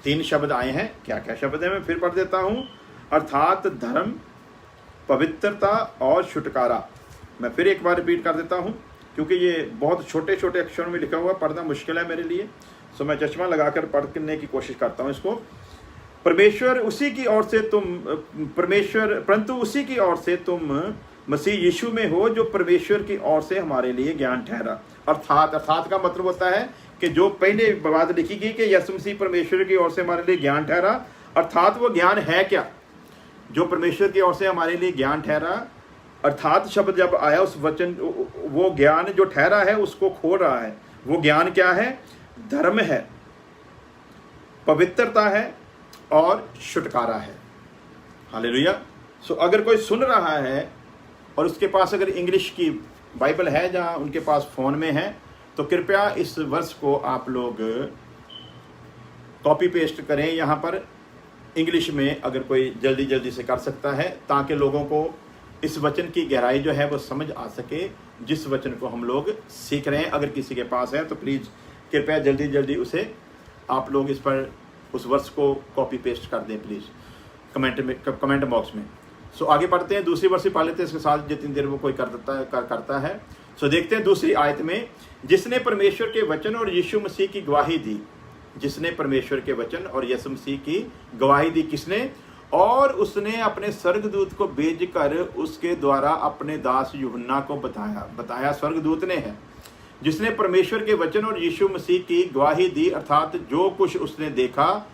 3 शब्द आए हैं। क्या क्या शब्द है, मैं फिर पढ़ देता हूं। अर्थात धर्म, पवित्रता और छुटकारा। मैं फिर एक बार रिपीट कर देता हूं, क्योंकि ये बहुत छोटे छोटे अक्षरों में लिखा हुआ, पढ़ना मुश्किल है मेरे लिए। सो मैं चश्मा लगाकर पढ़ने की कोशिश करता हूँ इसको। परंतु उसी की ओर से तुम मसीह यीशु में हो, जो परमेश्वर की ओर से हमारे लिए ज्ञान ठहरा। अर्थात का मतलब होता है कि जो पहले बात लिखी गई कि यीशु मसीह परमेश्वर की ओर से हमारे लिए ज्ञान ठहरा, अर्थात वो ज्ञान है क्या, जो परमेश्वर की ओर से हमारे लिए ज्ञान ठहरा। अर्थात शब्द जब आया, उस वचन, वो ज्ञान जो ठहरा है उसको खोल रहा है। वो ज्ञान क्या है? धर्म है, पवित्रता है और छुटकारा है। हालेलुया। सो अगर कोई सुन रहा है और उसके पास अगर इंग्लिश की बाइबल है, जहाँ उनके पास फ़ोन में है, तो कृपया इस वर्ष को आप लोग कॉपी पेस्ट करें यहाँ पर इंग्लिश में, अगर कोई जल्दी से कर सकता है, ताकि लोगों को इस वचन की गहराई जो है वो समझ आ सके, जिस वचन को हम लोग सीख रहे हैं। अगर किसी के पास है तो प्लीज़ कृपया जल्दी उसे आप लोग इस पर उस वर्ष को कॉपी पेस्ट कर दें प्लीज़ कमेंट बॉक्स में। सो आगे पढ़ते हैं। दूसरी वर्ष पढ़ लेते हैं, इसके साथ जितनी देर वो कोई करता है। सो देखते हैं दूसरी आयत में, जिसने परमेश्वर के वचन और यीशु मसीह की गवाही दी। जिसने परमेश्वर के वचन और यीशु मसीह की गवाही दी, किसने? और उसने अपने स्वर्गदूत को भेजकर उसके द्वारा अपने दास यूहन्ना को बताया स्वर्गदूत ने है, जिसने परमेश्वर के वचन और यीशु मसीह की गवाही दी। अर्थात जो कुछ उसने देखा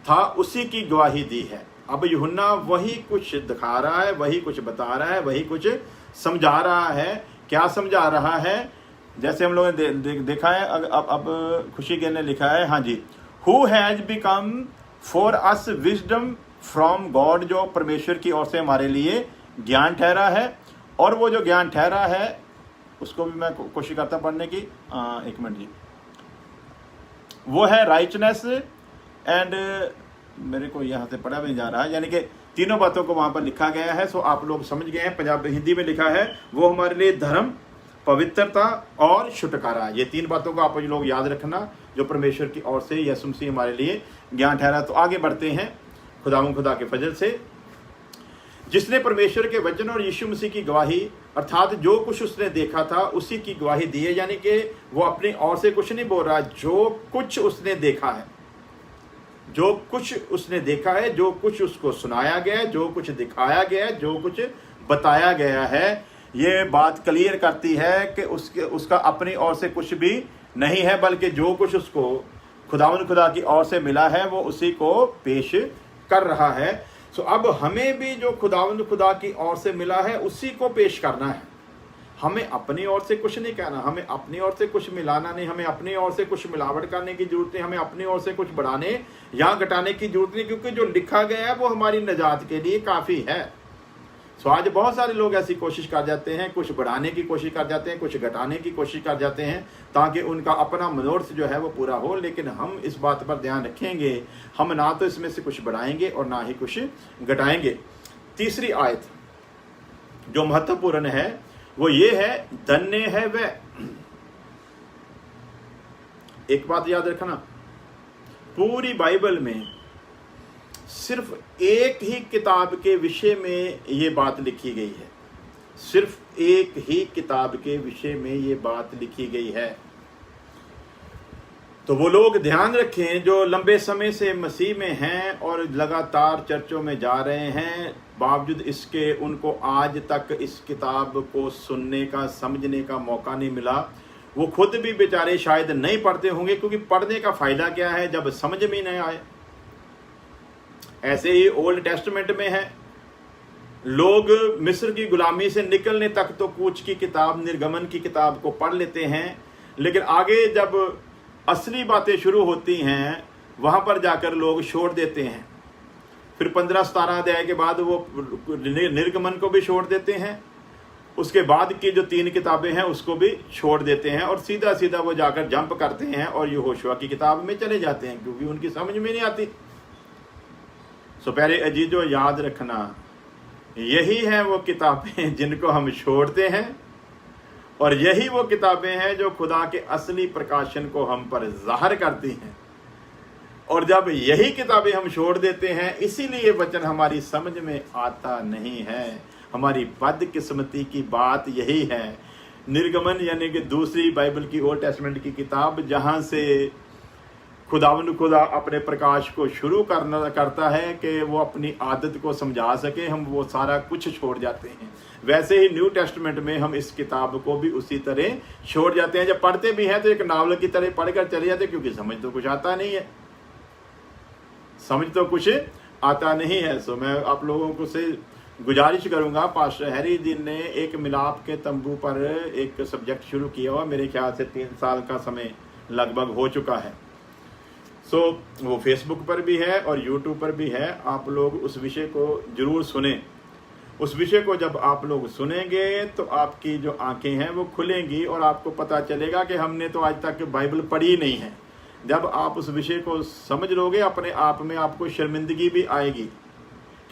था उसी की गवाही दी है। अब यूहन्ना वही कुछ दिखा रहा है, वही कुछ बता रहा है, वही कुछ समझा रहा है। क्या समझा रहा है? जैसे हम लोगों ने देखा है। अब खुशी के ने लिखा है, हाँ जी, who has become for us wisdom from God, जो परमेश्वर की ओर से हमारे लिए ज्ञान ठहरा है। और वो जो ज्ञान ठहरा है उसको भी मैं कोशिश करता पढ़ने की। एक मिनट जी। वो है राइटनेस एंड, मेरे को यहाँ से पढ़ा भी नहीं जा रहा है, यानी कि तीनों बातों को वहाँ पर लिखा गया है। सो आप लोग समझ गए हैं। पंजाबी हिंदी में लिखा है, वो हमारे लिए धर्म, पवित्रता और छुटकारा। ये 3 बातों को आप लोग याद रखना, जो परमेश्वर की ओर से यीशु मसीह हमारे लिए ज्ञान ठहरा। तो आगे बढ़ते हैं खुदा के फजल से। जिसने परमेश्वर के वचन और यीशु मसीह की गवाही अर्थात जो कुछ उसने देखा था उसी की गवाही दी है, यानी कि वो अपनी ओर से कुछ नहीं बोल रहा, जो कुछ उसने देखा है, जो कुछ उसने देखा है, जो कुछ उसको सुनाया गया है, जो कुछ दिखाया गया है, जो कुछ बताया गया है, ये बात क्लियर करती है कि उसका अपनी ओर से कुछ भी नहीं है, बल्कि जो कुछ उसको खुदावंद खुदा की ओर से मिला है वो उसी को पेश कर रहा है। सो अब हमें भी जो खुदावंद खुदा की ओर से मिला है उसी को पेश करना है। हमें अपनी ओर से कुछ नहीं कहना, हमें अपनी ओर से कुछ मिलाना नहीं, हमें अपनी ओर से कुछ मिलावट करने की जरूरत नहीं, हमें अपनी ओर से कुछ बढ़ाने या घटाने की जरूरत नहीं, क्योंकि जो लिखा गया है वो हमारी निजात के लिए काफ़ी है। सो आज बहुत सारे लोग ऐसी कोशिश कर जाते हैं, कुछ बढ़ाने की कोशिश कर जाते हैं, कुछ घटाने की कोशिश कर जाते हैं ताकि उनका अपना मनोरथ जो है वो पूरा हो। लेकिन हम इस बात पर ध्यान रखेंगे, हम ना तो इसमें से कुछ बढ़ाएंगे और ना ही कुछ घटाएंगे। तीसरी आयत जो महत्वपूर्ण है वो ये है, धन्य है वह। एक बात याद रखना, पूरी बाइबल में सिर्फ एक ही किताब के विषय में ये बात लिखी गई है, सिर्फ एक ही किताब के विषय में ये बात लिखी गई है। तो वो लोग ध्यान रखें जो लंबे समय से मसीह में हैं और लगातार चर्चों में जा रहे हैं, बावजूद इसके उनको आज तक इस किताब को सुनने का, समझने का मौका नहीं मिला। वो खुद भी बेचारे शायद नहीं पढ़ते होंगे, क्योंकि पढ़ने का फायदा क्या है जब समझ में नहीं आए। ऐसे ही ओल्ड टेस्टमेंट में है, लोग मिस्र की गुलामी से निकलने तक तो कूच की किताब, निर्गमन की किताब को पढ़ लेते हैं, लेकिन आगे जब असली बातें शुरू होती हैं वहां पर जाकर लोग छोड़ देते हैं। फिर 15-17 अध्याय के बाद वो निर्गमन को भी छोड़ देते हैं, उसके बाद की जो 3 किताबें हैं उसको भी छोड़ देते हैं और सीधा सीधा वो जाकर जंप करते हैं और यहोशुआ की किताब में चले जाते हैं, क्योंकि उनकी समझ में नहीं आती। सो प्यारे अजीजों, याद रखना, यही है वो किताबें जिनको हम छोड़ते हैं और यही वो किताबें हैं जो खुदा के असली प्रकाशन को हम पर जाहिर करती हैं। और जब यही किताबें हम छोड़ देते हैं, इसीलिए वचन हमारी समझ में आता नहीं है। हमारी बदकिस्मती की बात यही है। निर्गमन यानी कि दूसरी बाइबल की, ओल्ड टेस्टमेंट की किताब, जहां से खुदावंद खुदा अपने प्रकाश को शुरू करता है कि वो अपनी आदत को समझा सके, हम वो सारा कुछ छोड़ जाते हैं। वैसे ही न्यू टेस्टमेंट में हम इस किताब को भी उसी तरह छोड़ जाते हैं। जब पढ़ते भी हैं तो एक नावल की तरह पढ़कर चले जाते हैं, क्योंकि समझ तो कुछ आता नहीं है, समझ तो कुछ आता नहीं है। सो मैं आप लोगों को से गुजारिश करूंगा, पास्टर हैरी जी ने एक मिलाप के तंबू पर एक सब्जेक्ट शुरू किया हुआ, मेरे ख्याल से 3 साल का समय लगभग हो चुका है। सो वो फेसबुक पर भी है और यूट्यूब पर भी है। आप लोग उस विषय को जरूर सुने। उस विषय को जब आप लोग सुनेंगे तो आपकी जो आंखें हैं वो खुलेंगी और आपको पता चलेगा कि हमने तो आज तक बाइबल पढ़ी नहीं है। जब आप उस विषय को समझ लोगे, अपने आप में आपको शर्मिंदगी भी आएगी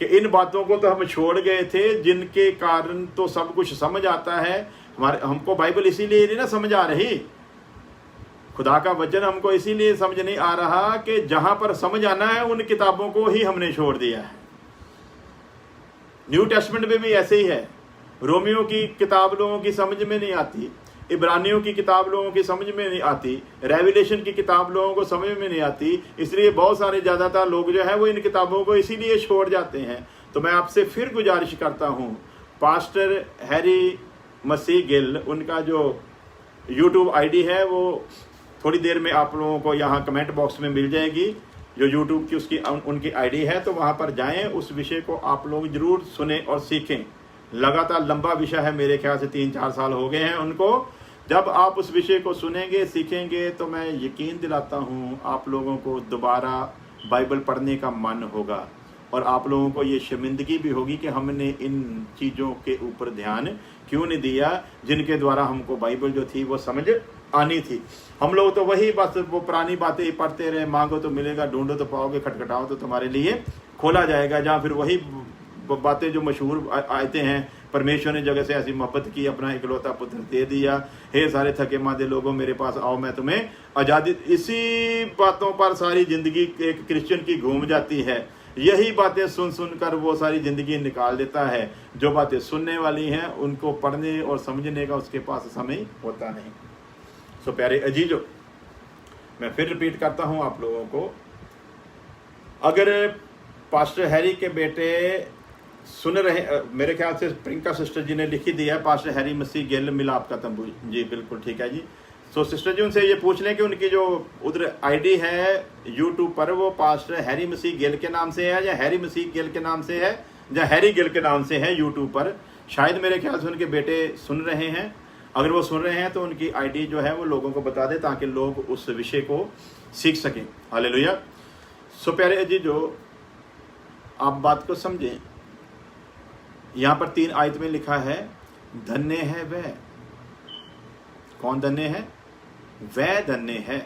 कि इन बातों को तो हम छोड़ गए थे, जिनके कारण तो सब कुछ समझ आता है। हमको बाइबल इसीलिए नहीं ना समझ आ रही, खुदा का वचन हमको इसीलिए समझ नहीं आ रहा कि जहां पर समझ आना है उन किताबों को ही हमने छोड़ दिया है। न्यू टेस्टमेंट में भी ऐसे ही है। रोमियो की किताब लोगों की समझ में नहीं आती, इब्रानियों की किताब लोगों की समझ में नहीं आती, रेविलेशन की किताब लोगों को समझ में नहीं आती। इसलिए बहुत सारे ज़्यादातर लोग जो है वो इन किताबों को इसीलिए छोड़ जाते हैं। तो मैं आपसे फिर गुजारिश करता हूँ, पास्टर हैरी मसीह गिल, उनका जो यूट्यूब आईडी है वो थोड़ी देर में आप लोगों को यहाँ कमेंट बॉक्स में मिल जाएगी, जो यूट्यूब की उसकी उनकी आईडी है। तो वहाँ पर जाएं, उस विषय को आप लोग जरूर सुने और सीखें। लगातार लंबा विषय है, मेरे ख्याल से 3-4 साल हो गए हैं उनको। जब आप उस विषय को सुनेंगे, सीखेंगे, तो मैं यकीन दिलाता हूँ आप लोगों को दोबारा बाइबल पढ़ने का मन होगा और आप लोगों को ये शर्मिंदगी भी होगी कि हमने इन चीज़ों के ऊपर ध्यान क्यों नहीं दिया, जिनके द्वारा हमको बाइबल जो थी वो समझ आनी थी। हम लोग तो वही बस वो पुरानी बातें पढ़ते रहे, मांगो तो मिलेगा, ढूंढो तो पाओगे, खटखटाओ तो तुम्हारे लिए खोला जाएगा। जहाँ फिर वही बातें जो मशहूर आते हैं, परमेश्वर ने जगह से ऐसी मोहब्बत की, अपना इकलौता पुत्र दे दिया, हे सारे थके मादे लोगों मेरे पास आओ, मैं तुम्हें आज़ादी। इसी बातों पर सारी जिंदगी एक क्रिश्चियन की घूम जाती है। यही बातें सुन सुनकर वो सारी ज़िंदगी निकाल देता है। जो बातें सुनने वाली हैं उनको पढ़ने और समझने का उसके पास समय होता नहीं। सो प्यारे अजीजों, मैं फिर रिपीट करता हूँ आप लोगों को, अगर पास्टर हैरी के बेटे सुन रहे, मेरे ख्याल से प्रियंका सिस्टर जी ने लिखी दिया है, पास्टर हैरी मसीह गिल मिलाप का तंबू। जी बिल्कुल ठीक है जी। सो सिस्टर जी उनसे ये पूछ लें कि उनकी जो उधर आईडी है यूट्यूब पर वो पास्टर हैरी मसीह गिल के नाम से है या हैरी मसीह गिल के नाम से है या हैरी गिल के नाम से है यूट्यूब पर। शायद मेरे ख्याल से उनके बेटे सुन रहे हैं। अगर वो सुन रहे हैं तो उनकी आईडी जो है वो लोगों को बता दें ताकि लोग उस विषय को सीख सकें। हालेलुया। सो प्यारे जी, जो आप बात को समझें, यहाँ पर 3 आयत में लिखा है, धन्य है वह। कौन धन्य है? वह धन्य है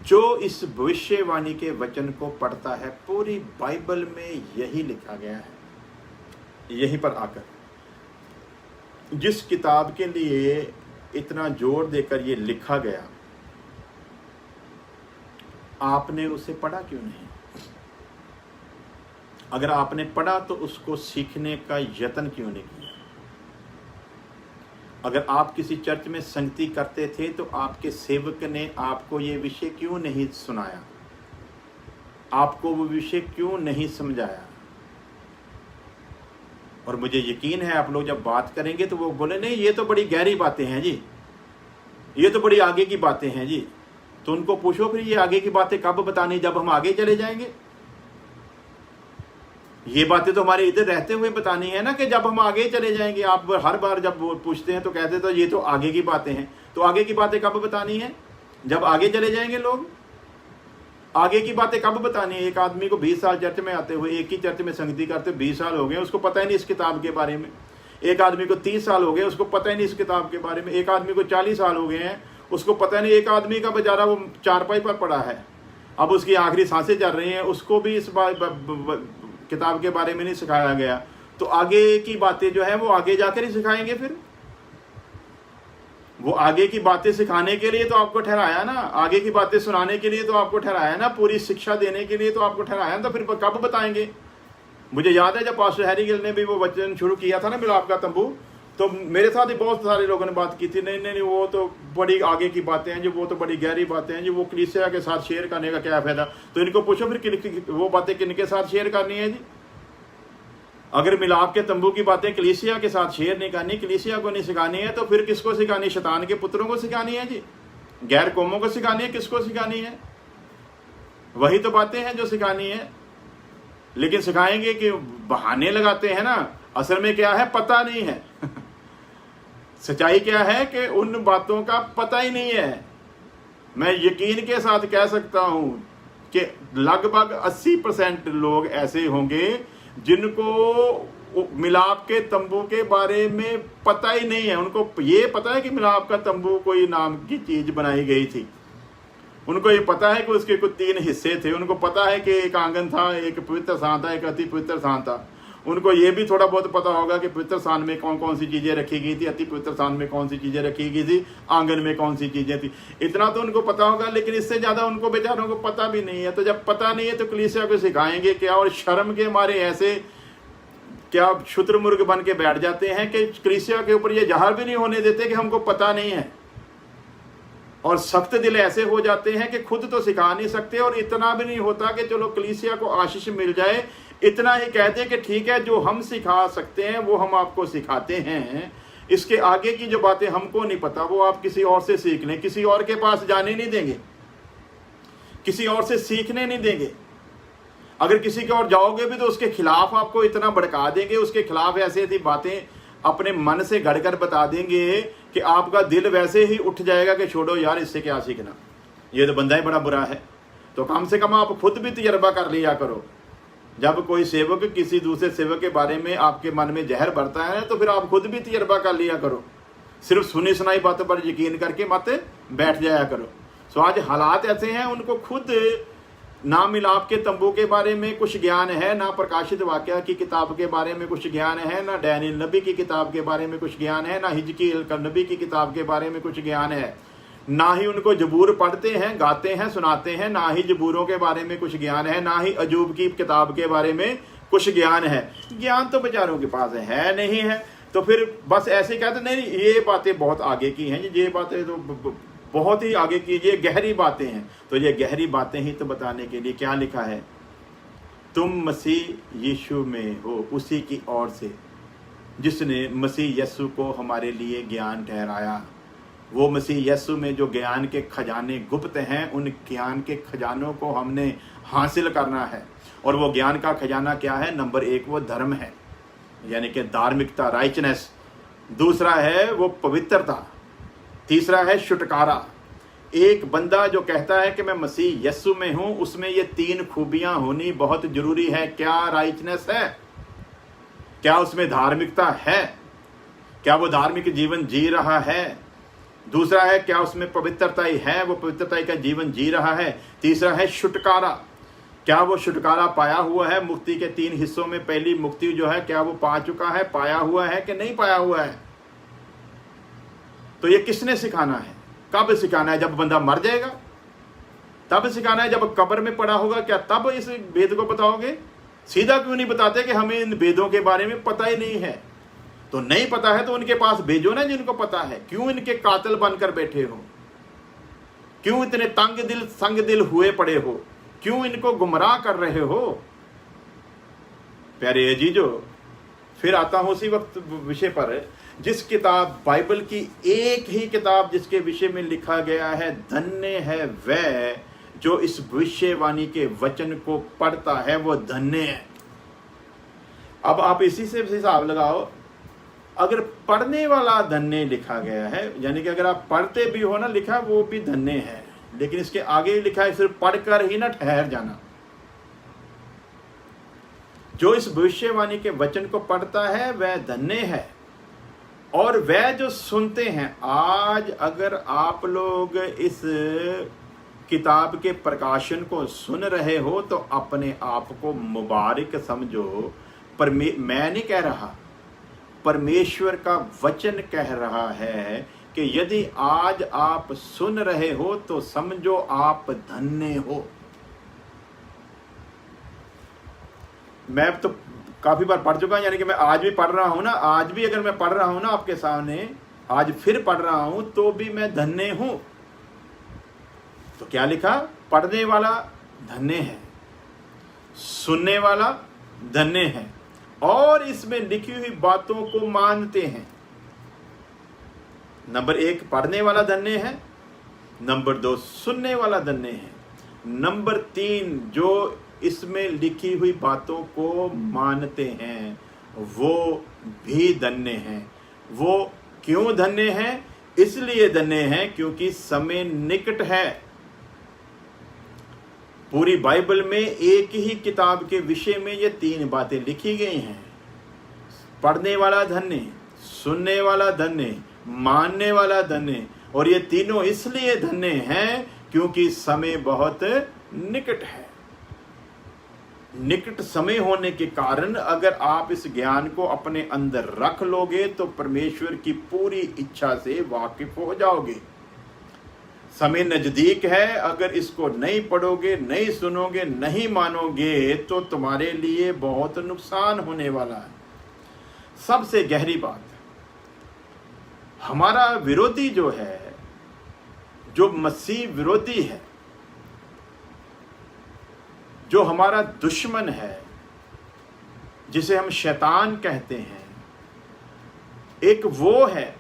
जो इस भविष्यवाणी के वचन को पढ़ता है। पूरी बाइबल में यही लिखा गया है। यहीं पर आकर जिस किताब के लिए इतना जोर देकर ये लिखा गया, आपने उसे पढ़ा क्यों नहीं? अगर आपने पढ़ा तो उसको सीखने का यत्न क्यों नहीं किया? अगर आप किसी चर्च में संगति करते थे तो आपके सेवक ने आपको ये विषय क्यों नहीं सुनाया? आपको वो विषय क्यों नहीं समझाया? और मुझे यकीन है आप लोग जब बात करेंगे तो वो बोले नहीं ये तो बड़ी गहरी बातें हैं जी, ये तो बड़ी आगे की बातें हैं जी। तो उनको पूछो फिर ये आगे की बातें कब बतानी? जब हम आगे चले जाएंगे। ये बातें तो हमारे इधर रहते हुए बतानी है ना कि जब हम आगे चले जाएंगे। आप हर बार जब पूछते हैं तो कहते तो ये तो आगे की बातें हैं। तो आगे की बातें कब बतानी है? जब आगे चले जाएंगे लोग। आगे की बातें कब बतानी है? एक आदमी को 20 साल चर्च में आते हुए, एक ही चर्च में संगति करते 20 साल हो गए, उसको पता ही नहीं इस किताब के बारे में। एक आदमी को 30 साल हो गए, उसको पता ही नहीं इस किताब के बारे में। एक आदमी को 40 साल हो गए हैं, उसको पता नहीं। एक आदमी का बेचारा वो चारपाई पर पड़ा है, अब उसकी आखिरी सांसें चल रही हैं, उसको भी इस किताब के बारे में नहीं सिखाया गया। तो आगे की बातें जो है वो आगे जाकर ही सिखाएंगे। फिर वो आगे की बातें सिखाने के लिए तो आपको ठहराया ना, आगे की बातें सुनाने के लिए तो आपको ठहराया ना, पूरी शिक्षा देने के लिए तो आपको ठहराया। तो फिर कब बताएंगे? मुझे याद है जब पास्टर हैरी गिल ने भी वो वचन शुरू किया था ना मिलाप का तंबू, तो मेरे साथ ही बहुत सारे लोगों ने बात की थी, नहीं नहीं वो तो बड़ी आगे की बातें हैं जी, वो तो बड़ी गहरी बातें हैं जी, वो कलीसिया के साथ शेयर करने का क्या फायदा? तो इनको पूछो फिर वो बातें किनके साथ शेयर करनी है जी? अगर मिलाप के तंबू की बातें कलीसिया के साथ शेयर नहीं करनी, कलीसिया को नहीं सिखानी है, तो फिर किसको सिखानी? शैतान के पुत्रों को सिखानी है जी, गैर कौमों को सिखानी है। किसको सिखानी है? वही तो बातें हैं जो सिखानी है। लेकिन सिखाएंगे कि बहाने लगाते हैं ना, असल में क्या है पता नहीं है। सच्चाई क्या है कि उन बातों का पता ही नहीं है। मैं यकीन के साथ कह सकता हूं कि लगभग 80% लोग ऐसे होंगे जिनको मिलाप के तंबू के बारे में पता ही नहीं है। उनको ये पता है कि मिलाप का तंबू कोई नाम की चीज बनाई गई थी, उनको ये पता है कि उसके कुछ 3 हिस्से थे, उनको पता है कि एक आंगन था, एक पवित्र स्थान था, एक अति पवित्र स्थान था। उनको ये भी थोड़ा बहुत पता होगा कि पवित्र स्थान में कौन कौन सी चीजें रखी गई थी, अति पवित्र स्थान में कौन सी चीजें रखी गई थी, आंगन में कौन सी चीजें थी। इतना तो उनको पता होगा, लेकिन इससे ज्यादा उनको बेचारों को पता भी नहीं है। तो जब पता नहीं है तो कलीसिया को सिखाएंगे क्या? और शर्म के मारे ऐसे क्या शुतुरमुर्ग बन के बैठ जाते हैं कि कलीसिया के ऊपर ये ज़ाहिर भी नहीं होने देते कि हमको पता नहीं है। और सख्त दिल ऐसे हो जाते हैं कि खुद तो सिखा नहीं सकते, और इतना भी नहीं होता कि चलो कलीसिया को आशीष मिल जाए, इतना ही कहते हैं कि ठीक है जो हम सिखा सकते हैं वो हम आपको सिखाते हैं, इसके आगे की जो बातें हमको नहीं पता वो आप किसी और से सीख लें। किसी और के पास जाने नहीं देंगे, किसी और से सीखने नहीं देंगे। अगर किसी के और जाओगे भी तो उसके खिलाफ आपको इतना भड़का देंगे, उसके खिलाफ ऐसी ऐसी बातें अपने मन से घड़कर बता देंगे कि आपका दिल वैसे ही उठ जाएगा कि छोड़ो यार इससे क्या सीखना, ये तो बंदा ही बड़ा बुरा है। तो कम से कम आप खुद भी तजर्बा कर लिया करो। जब कोई सेवक किसी दूसरे सेवक के बारे में आपके मन में जहर भरता है तो फिर आप खुद भी तजर्बा कर लिया करो। सिर्फ सुनी सुनाई बातों पर यकीन करके मत बैठ जाया करो। सो आज हालात ऐसे हैं, उनको खुद ना मिलाप के तंबू के बारे में कुछ ज्ञान है, ना प्रकाशित वाक्य की किताब के बारे में कुछ ज्ञान है, ना डैनियल नबी की किताब के बारे में कुछ ज्ञान है, ना हिजकीएल नबी की किताब के बारे में कुछ ज्ञान है, ना ही उनको जबूर पढ़ते हैं, गाते हैं, सुनाते हैं, ना ही जबूरों के बारे में कुछ ज्ञान है, ना ही अजूब की किताब के बारे में कुछ ज्ञान है। ज्ञान तो बेचारों के पास है नहीं है। तो फिर बस ऐसे कहते नहीं, ये बातें बहुत आगे की हैं, ये बातें तो बहुत ही आगे की, ये गहरी बातें हैं। तो ये गहरी बातें ही तो बताने के लिए क्या लिखा है, तुम मसीह यीशु में हो, उसी की ओर से जिसने मसीह यीशु को हमारे लिए ज्ञान ठहराया। वो मसीह यीशु में जो ज्ञान के खजाने गुप्त हैं, उन ज्ञान के खजानों को हमने हासिल करना है। और वो ज्ञान का खजाना क्या है? नंबर 1 वो धर्म है, यानी कि धार्मिकता, राइचनेस। दूसरा है वो पवित्रता। तीसरा है छुटकारा। एक बंदा जो कहता है कि मैं मसीह यीशु में हूं, उसमें ये 3 खूबियां होनी बहुत जरूरी है। क्या राइचनेस है? क्या उसमें धार्मिकता है? क्या वो धार्मिक जीवन जी रहा है? दूसरा है क्या उसमें पवित्रता ही है, वो पवित्रता का जीवन जी रहा है? तीसरा है छुटकारा। क्या वो छुटकारा पाया हुआ है? मुक्ति के 3 हिस्सों में पहली मुक्ति जो है, क्या वो पा चुका है, पाया हुआ है कि नहीं पाया हुआ है? तो ये किसने सिखाना है? कब सिखाना है? जब बंदा मर जाएगा तब सिखाना है? जब कब्र में पड़ा होगा क्या तब इस भेद को बताओगे? सीधा क्यों नहीं बताते कि हमें इन भेदों के बारे में पता ही नहीं है? तो नहीं पता है तो उनके पास भेजो ना जिनको पता है। क्यों इनके कातिल बनकर बैठे हो? क्यों इतने संग दिल हुए पड़े हो? क्यों इनको गुमराह कर रहे हो? प्यारे अजीजों, फिर आता हूं उसी वक्त विषय पर, जिस किताब, बाइबल की एक ही किताब जिसके विषय में लिखा गया है, धन्य है वह जो इस भविष्यवाणी के वचन को पढ़ता है, वो धन्य है। अब आप इसी से हिसाब लगाओ, अगर पढ़ने वाला धन्य लिखा गया है, यानी कि अगर आप पढ़ते भी हो ना, लिखा वो भी धन्य है, लेकिन इसके आगे लिखा है सिर्फ पढ़कर ही ना ठहर जाना। जो इस भविष्यवाणी के वचन को पढ़ता है वह धन्य है, और वह जो सुनते हैं। आज अगर आप लोग इस किताब के प्रकाशन को सुन रहे हो तो अपने आप को मुबारक समझो। मैं नहीं कह रहा, परमेश्वर का वचन कह रहा है कि यदि आज आप सुन रहे हो तो समझो आप धन्य हो। मैं तो काफी बार पढ़ चुका, यानी कि मैं आज भी पढ़ रहा हूं ना, आज भी अगर मैं पढ़ रहा हूं ना आपके सामने, आज फिर पढ़ रहा हूं तो भी मैं धन्य हूं। तो क्या लिखा? पढ़ने वाला धन्य है, सुनने वाला धन्य है, और इसमें लिखी हुई बातों को मानते हैं। नंबर 1 पढ़ने वाला धन्य है, नंबर 2 सुनने वाला धन्य है, नंबर 3 जो इसमें लिखी हुई बातों को मानते हैं वो भी धन्य हैं। वो क्यों धन्य हैं? इसलिए धन्य हैं क्योंकि समय निकट है। पूरी बाइबल में एक ही किताब के विषय में ये 3 बातें लिखी गई हैं। पढ़ने वाला धन्य, सुनने वाला धन्य, मानने वाला धन्य, और ये तीनों इसलिए धन्य हैं क्योंकि समय बहुत निकट है। निकट समय होने के कारण अगर आप इस ज्ञान को अपने अंदर रख लोगे तो परमेश्वर की पूरी इच्छा से वाकिफ हो जाओगे। समय नजदीक है, अगर इसको नहीं पढ़ोगे, नहीं सुनोगे, नहीं मानोगे तो तुम्हारे लिए बहुत नुकसान होने वाला है। सबसे गहरी बात, हमारा विरोधी जो है, जो मसीह विरोधी है, जो हमारा दुश्मन है, जिसे हम शैतान कहते हैं, एक वो है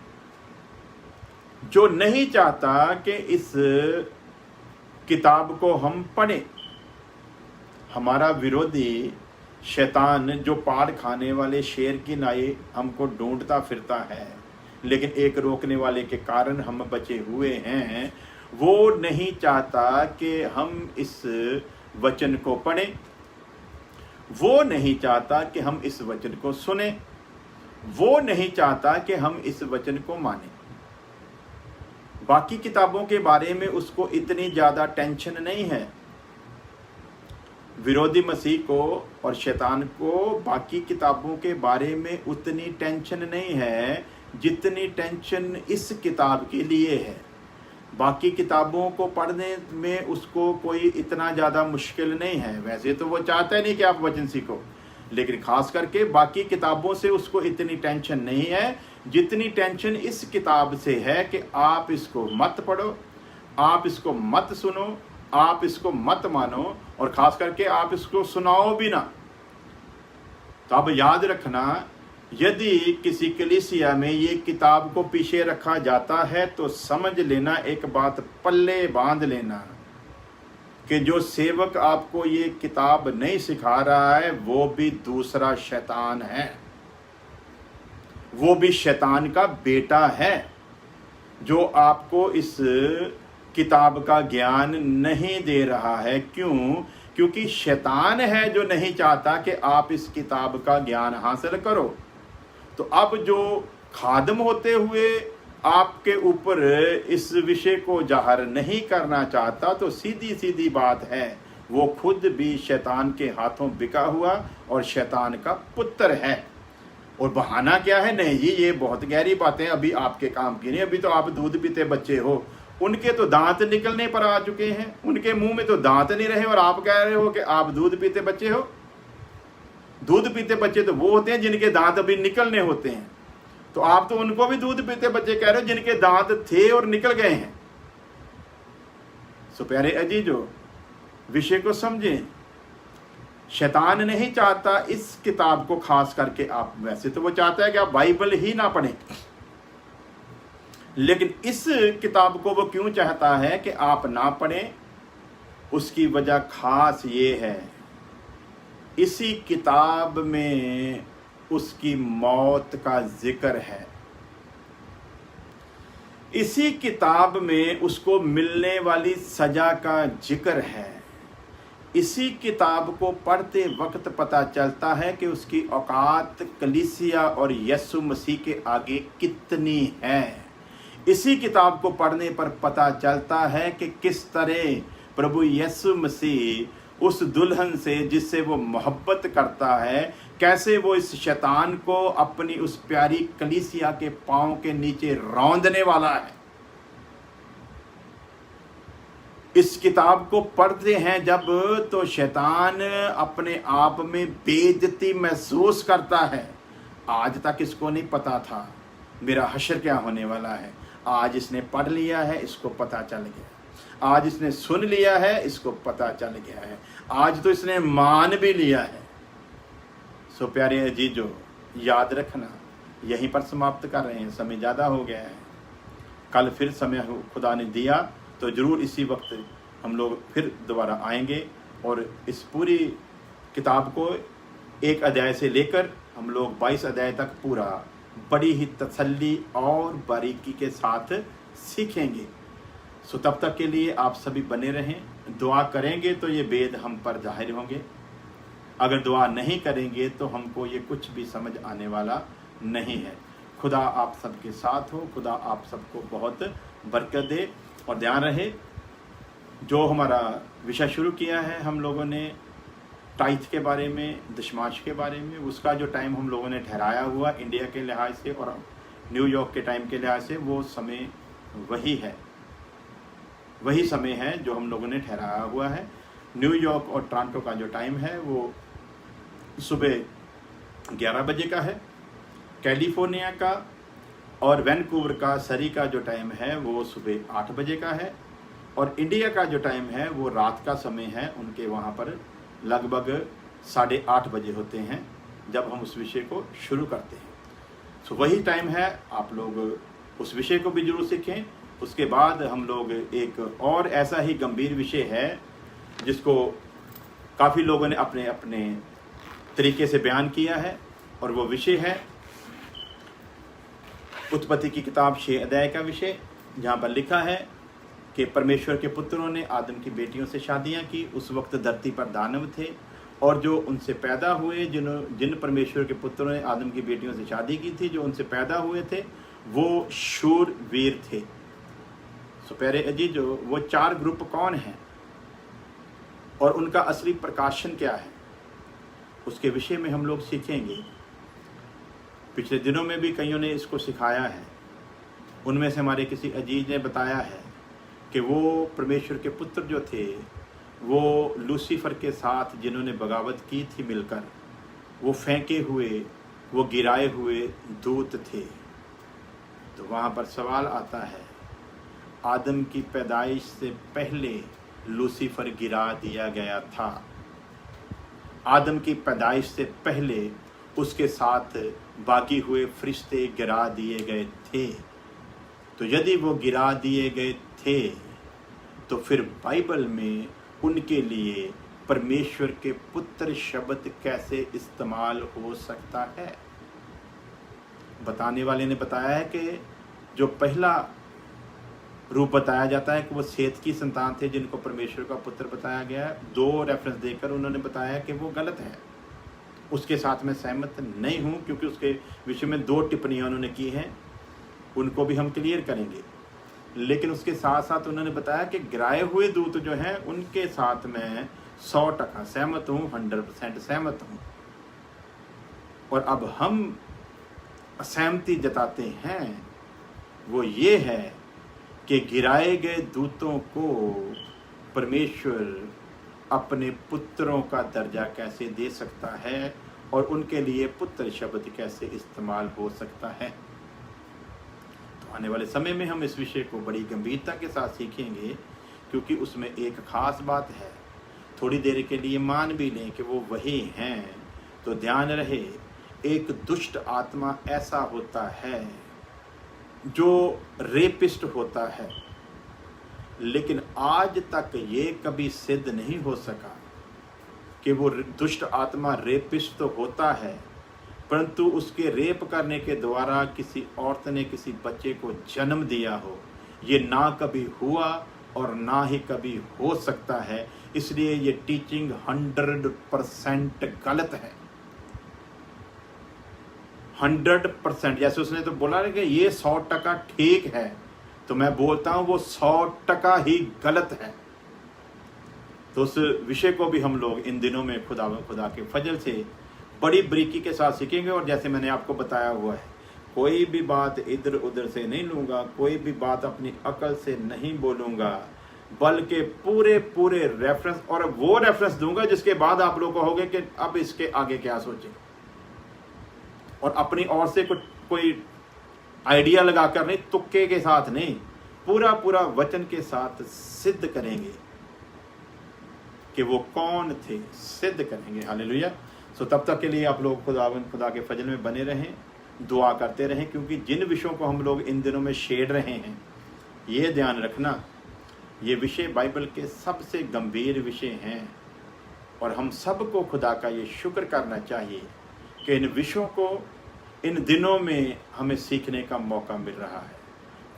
जो नहीं चाहता कि इस किताब को हम पढ़ें। हमारा विरोधी शैतान जो पाड़ खाने वाले शेर की नाई हमको ढूंढता फिरता है, लेकिन एक रोकने वाले के कारण हम बचे हुए हैं। वो नहीं चाहता कि हम इस वचन को पढ़ें, वो नहीं चाहता कि हम इस वचन को सुने, वो नहीं चाहता कि हम इस वचन को मानें। बाकी किताबों के बारे में उसको इतनी ज़्यादा टेंशन नहीं है। विरोधी मसीह को और शैतान को बाकी किताबों के बारे में उतनी टेंशन नहीं है जितनी टेंशन इस किताब के लिए है। बाकी किताबों को पढ़ने में उसको कोई इतना ज़्यादा मुश्किल नहीं है। वैसे तो वो चाहता ही नहीं कि आप वचन सीखो, लेकिन ख़ास करके बाकी किताबों से उसको इतनी टेंशन नहीं है जितनी टेंशन इस किताब से है कि आप इसको मत पढ़ो, आप इसको मत सुनो, आप इसको मत मानो, और ख़ास करके आप इसको सुनाओ भी ना। तो अब याद रखना, यदि किसी कलीसिया में ये किताब को पीछे रखा जाता है तो समझ लेना, एक बात पल्ले बांध लेना कि जो सेवक आपको ये किताब नहीं सिखा रहा है वो भी दूसरा शैतान है, वो भी शैतान का बेटा है, जो आपको इस किताब का ज्ञान नहीं दे रहा है। क्यों? क्योंकि शैतान है जो नहीं चाहता कि आप इस किताब का ज्ञान हासिल करो। तो अब जो खादम होते हुए आपके ऊपर इस विषय को जाहिर नहीं करना चाहता, तो सीधी सीधी बात है वो खुद भी शैतान के हाथों बिका हुआ और शैतान का पुत्र है। और बहाना क्या है? नहीं जी, ये बहुत गहरी बातें अभी आपके काम की नहीं, अभी तो आप दूध पीते बच्चे हो। उनके तो दांत निकलने पर आ चुके हैं, उनके मुंह में तो दांत नहीं रहे और आप कह रहे हो कि आप दूध पीते बच्चे हो। दूध पीते बच्चे तो वो होते हैं जिनके दांत अभी निकलने होते हैं, तो आप तो उनको भी दूध पीते बच्चे कह रहे हो जिनके दांत थे और निकल गए हैं। सो प्यारे अजीजों, विषय को समझें। शैतान नहीं चाहता इस किताब को खास करके आप, वैसे तो वो चाहता है कि आप बाइबल ही ना पढ़ें, लेकिन इस किताब को वो क्यों चाहता है कि आप ना पढ़ें? उसकी वजह खास ये है, इसी किताब में उसकी मौत का जिक्र है, इसी किताब में उसको मिलने वाली सजा का जिक्र है। इसी किताब को पढ़ते वक्त पता चलता है कि उसकी औकात कलीसिया और यीशु मसीह के आगे कितनी है। इसी किताब को पढ़ने पर पता चलता है कि किस तरह प्रभु यीशु मसीह उस दुल्हन से जिससे वो मोहब्बत करता है, कैसे वो इस शैतान को अपनी उस प्यारी कलीसिया के पांव के नीचे रौंदने वाला है। इस किताब को पढ़ते हैं जब, तो शैतान अपने आप में बेइज्जती महसूस करता है। आज तक इसको नहीं पता था मेरा हश्र क्या होने वाला है, आज इसने पढ़ लिया है, इसको पता चल गया। आज इसने सुन लिया है, इसको पता चल गया है। आज तो इसने मान भी लिया है। सो प्यारे अजीजों, याद रखना, यहीं पर समाप्त कर रहे हैं, समय ज़्यादा हो गया है। कल फिर समय खुदा ने दिया तो ज़रूर इसी वक्त हम लोग फिर दोबारा आएंगे और इस पूरी किताब को एक अध्याय से लेकर हम लोग 22 अध्याय तक पूरा बड़ी ही तसल्ली और बारीकी के साथ सीखेंगे। सो तब तक के लिए आप सभी बने रहें, दुआ करेंगे तो ये वेद हम पर जाहिर होंगे, अगर दुआ नहीं करेंगे तो हमको ये कुछ भी समझ आने वाला नहीं है। खुदा आप सबके साथ हो, खुदा आप सबको बहुत बरकत दे। और ध्यान रहे, जो हमारा विषय शुरू किया है हम लोगों ने टाइथ के बारे में, दशमांश के बारे में, उसका जो टाइम हम लोगों ने ठहराया हुआ इंडिया के लिहाज से और न्यूयॉर्क के टाइम के लिहाज से, वो समय वही है, वही समय है जो हम लोगों ने ठहराया हुआ है। न्यूयॉर्क और टोरंटो का जो टाइम है वो सुबह 11 बजे का है, कैलिफोर्निया का और वैनकूवर का, सरी का जो टाइम है वो सुबह 8 बजे का है, और इंडिया का जो टाइम है वो रात का समय है। उनके वहाँ पर लगभग 8:30 बजे होते हैं जब हम उस विषय को शुरू करते हैं। सो वही टाइम है, आप लोग उस विषय को भी जरूर सीखें। उसके बाद हम लोग एक और ऐसा ही गंभीर विषय है जिसको काफ़ी लोगों ने अपने अपने तरीके से बयान किया है, और वो विषय है उत्पत्ति की किताब 6 अध्याय का विषय, जहाँ पर लिखा है कि परमेश्वर के पुत्रों ने आदम की बेटियों से शादियां की। उस वक्त धरती पर दानव थे, और जो उनसे पैदा हुए, जिन परमेश्वर के पुत्रों ने आदम की बेटियों से शादी की थी, जो उनसे पैदा हुए थे वो शूरवीर थे। सो प्यारे अजीजों, वो 4 ग्रुप कौन हैं और उनका असली प्रकाशन क्या है, उसके विषय में हम लोग सीखेंगे। पिछले दिनों में भी कईयों ने इसको सिखाया है। उनमें से हमारे किसी अजीज ने बताया है कि वो परमेश्वर के पुत्र जो थे वो लूसीफर के साथ जिन्होंने बगावत की थी मिलकर, वो फेंके हुए, वो गिराए हुए दूत थे। तो वहाँ पर सवाल आता है, आदम की पैदाइश से पहले लूसीफर गिरा दिया गया था। आदम की पैदाइश से पहले उसके साथ बाकी हुए फरिश्ते गिरा दिए गए थे। तो यदि वो गिरा दिए गए थे तो फिर बाइबल में उनके लिए परमेश्वर के पुत्र शब्द कैसे इस्तेमाल हो सकता है? बताने वाले ने बताया है कि जो पहला रूप बताया जाता है कि वो सेत की संतान थे जिनको परमेश्वर का पुत्र बताया गया है। 2 रेफरेंस देकर उन्होंने बताया कि वो गलत है। उसके साथ मैं सहमत नहीं हूँ, क्योंकि उसके विषय में 2 टिप्पणियाँ उन्होंने की हैं, उनको भी हम क्लियर करेंगे। लेकिन उसके साथ साथ उन्होंने बताया कि गिराए हुए दूत जो हैं उनके साथ मैं 100% सहमत हूँ, 100% सहमत हूँ। और अब हम असहमति जताते हैं वो ये है कि गिराए गए दूतों को परमेश्वर अपने पुत्रों का दर्जा कैसे दे सकता है और उनके लिए पुत्र शब्द कैसे इस्तेमाल हो सकता है। तो आने वाले समय में हम इस विषय को बड़ी गंभीरता के साथ सीखेंगे, क्योंकि उसमें एक खास बात है। थोड़ी देर के लिए मान भी लें कि वो वही हैं, तो ध्यान रहे एक दुष्ट आत्मा ऐसा होता है जो रेपिस्ट होता है, लेकिन आज तक ये कभी सिद्ध नहीं हो सका कि वो दुष्ट आत्मा रेपिस्ट तो होता है, परंतु उसके रेप करने के द्वारा किसी औरत ने किसी बच्चे को जन्म दिया हो। ये ना कभी हुआ और ना ही कभी हो सकता है। इसलिए ये टीचिंग 100% गलत है। 100%। जैसे उसने तो बोला कि ये 100% ठीक है, तो मैं बोलता हूँ वो 100% ही गलत है। तो उस विषय को भी हम लोग इन दिनों में खुदा के फजल से बड़ी बारीकी के साथ सीखेंगे। और जैसे मैंने आपको बताया हुआ है, कोई भी बात इधर उधर से नहीं लूँगा, कोई भी बात अपनी अकल से नहीं बोलूँगा, बल्कि पूरे रेफरेंस, और वो रेफरेंस दूंगा जिसके बाद आप लोग कहोगे कि अब इसके आगे क्या सोचें, और अपनी ओर से कोई आइडिया लगाकर नहीं, तुक्के के साथ नहीं, पूरा वचन के साथ सिद्ध करेंगे कि वो कौन थे, सिद्ध करेंगे। हालेलुया। सो तब तक के लिए आप लोग खुदा के फजल में बने रहें, दुआ करते रहें, क्योंकि जिन विषयों को हम लोग इन दिनों में छेड़ रहे हैं, ये ध्यान रखना, ये विषय बाइबल के सबसे गंभीर विषय हैं। और हम सबको खुदा का ये शुक्र करना चाहिए कि इन विषयों को इन दिनों में हमें सीखने का मौका मिल रहा है।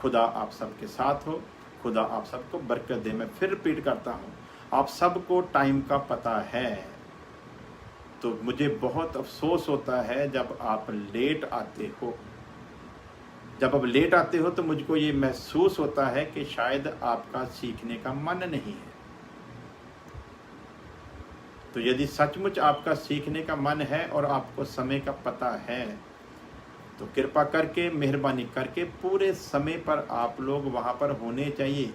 खुदा आप सबके साथ हो, खुदा आप सबको बरकत दे। मैं फिर रिपीट करता हूँ, आप सबको टाइम का पता है, तो मुझे बहुत अफसोस होता है जब आप लेट आते हो। जब आप लेट आते हो तो मुझको ये महसूस होता है कि शायद आपका सीखने का मन नहीं है। तो यदि सचमुच आपका सीखने का मन है और आपको समय का पता है, तो कृपा करके, मेहरबानी करके पूरे समय पर आप लोग वहाँ पर होने चाहिए।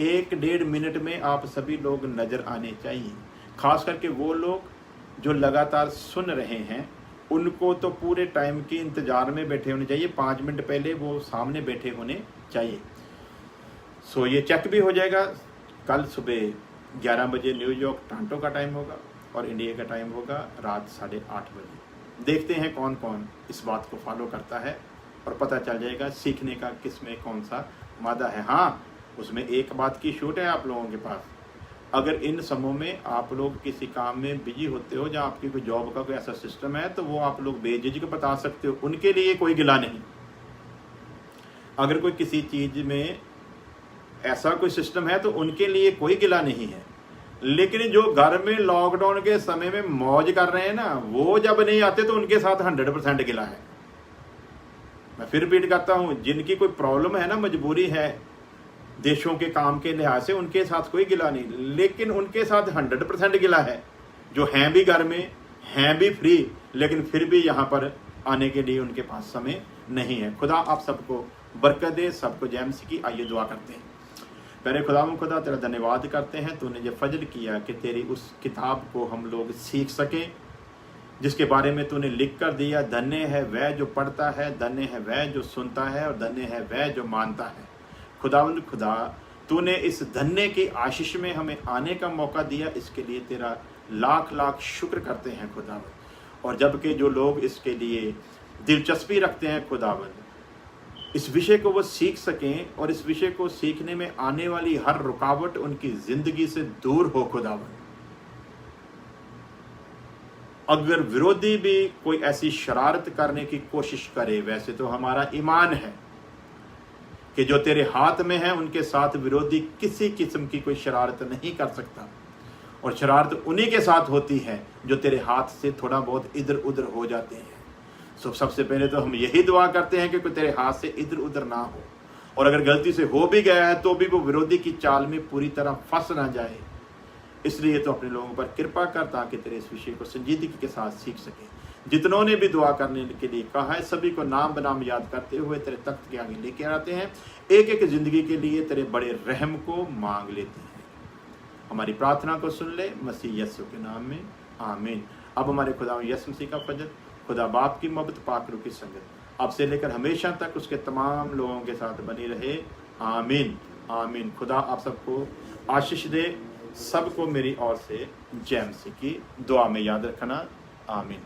1-1.5 मिनट में आप सभी लोग नज़र आने चाहिए। खास करके वो लोग जो लगातार सुन रहे हैं, उनको तो पूरे टाइम के इंतज़ार में बैठे होने चाहिए। 5 मिनट पहले वो सामने बैठे होने चाहिए। सो ये चेक भी हो जाएगा। कल सुबह 11 बजे न्यूयॉर्क टोरंटो का टाइम होगा और इंडिया का टाइम होगा रात 8:30 बजे। देखते हैं कौन कौन इस बात को फॉलो करता है और पता चल जाएगा सीखने का किस में कौन सा मादा है। हाँ, उसमें एक बात की छूट है आप लोगों के पास। अगर इन समूह में आप लोग किसी काम में बिजी होते हो, जहाँ आपकी कोई जॉब का कोई ऐसा सिस्टम है, तो वो आप लोग बेझिझक बता सकते हो, उनके लिए कोई गिला नहीं। अगर कोई किसी चीज़ में ऐसा कोई सिस्टम है तो उनके लिए कोई गिला नहीं है। लेकिन जो घर में लॉकडाउन के समय में मौज कर रहे हैं ना, वो जब नहीं आते तो उनके साथ 100% गिला है। मैं फिर रिपीट करता हूँ, जिनकी कोई प्रॉब्लम है ना, मजबूरी है देशों के काम के लिहाज से, उनके साथ कोई गिला नहीं। लेकिन उनके साथ 100% गिला है जो हैं भी घर में, हैं भी फ्री, लेकिन फिर भी यहाँ पर आने के लिए उनके पास समय नहीं है। खुदा आप सबको बरकत दे, सबको जय मसीह की। आइए दुआ करते हैं। पहले खुदा तेरा धन्यवाद करते हैं, तूने ये फजल किया कि तेरी उस किताब को हम लोग सीख सकें जिसके बारे में तूने लिख कर दिया। धन्य है वह जो पढ़ता है, धन्य है वह जो सुनता है, और धन्य है वह जो मानता है। खुदा तूने इस धन्य की आशीष में हमें आने का मौका दिया, इसके लिए तेरा लाख लाख शुक्र करते हैं खुदावंद। और जबकि जो लोग इसके लिए दिलचस्पी रखते हैं खुदावंद, इस विषय को वो सीख सकें और इस विषय को सीखने में आने वाली हर रुकावट उनकी जिंदगी से दूर हो खुदावंद। अगर विरोधी भी कोई ऐसी शरारत करने की कोशिश करे, वैसे तो हमारा ईमान है कि जो तेरे हाथ में है उनके साथ विरोधी किसी किस्म की कोई शरारत नहीं कर सकता, और शरारत उन्हीं के साथ होती है जो तेरे हाथ से थोड़ा बहुत इधर उधर हो जाते हैं। सबसे पहले तो हम यही दुआ करते हैं कि कोई तेरे हाथ से इधर उधर ना हो, और अगर गलती से हो भी गया है तो भी वो विरोधी की चाल में पूरी तरह फंस ना जाए। इसलिए तो अपने लोगों पर कृपा कर ताकि तेरे इस विषय को संजीदगी के साथ सीख सके। जितनों ने भी दुआ करने के लिए कहा है सभी को नाम बनाम याद करते हुए तेरे तख्त के आगे लेके आते हैं, एक एक जिंदगी के लिए तेरे बड़े रहम को मांग लेते हैं। हमारी प्रार्थना को सुन ले मसीह यीशु के नाम में, आमीन। अब हमारे खुदा यीशु मसीह का फजल, खुदा बाप की मोहब्बत, पाक रूह की संगत अब से लेकर हमेशा तक उसके तमाम लोगों के साथ बनी रहे, आमीन आमीन। खुदा आप सबको आशीष दे। सबको मेरी ओर से जय मसीह की दुआ में याद रखना, आमीन।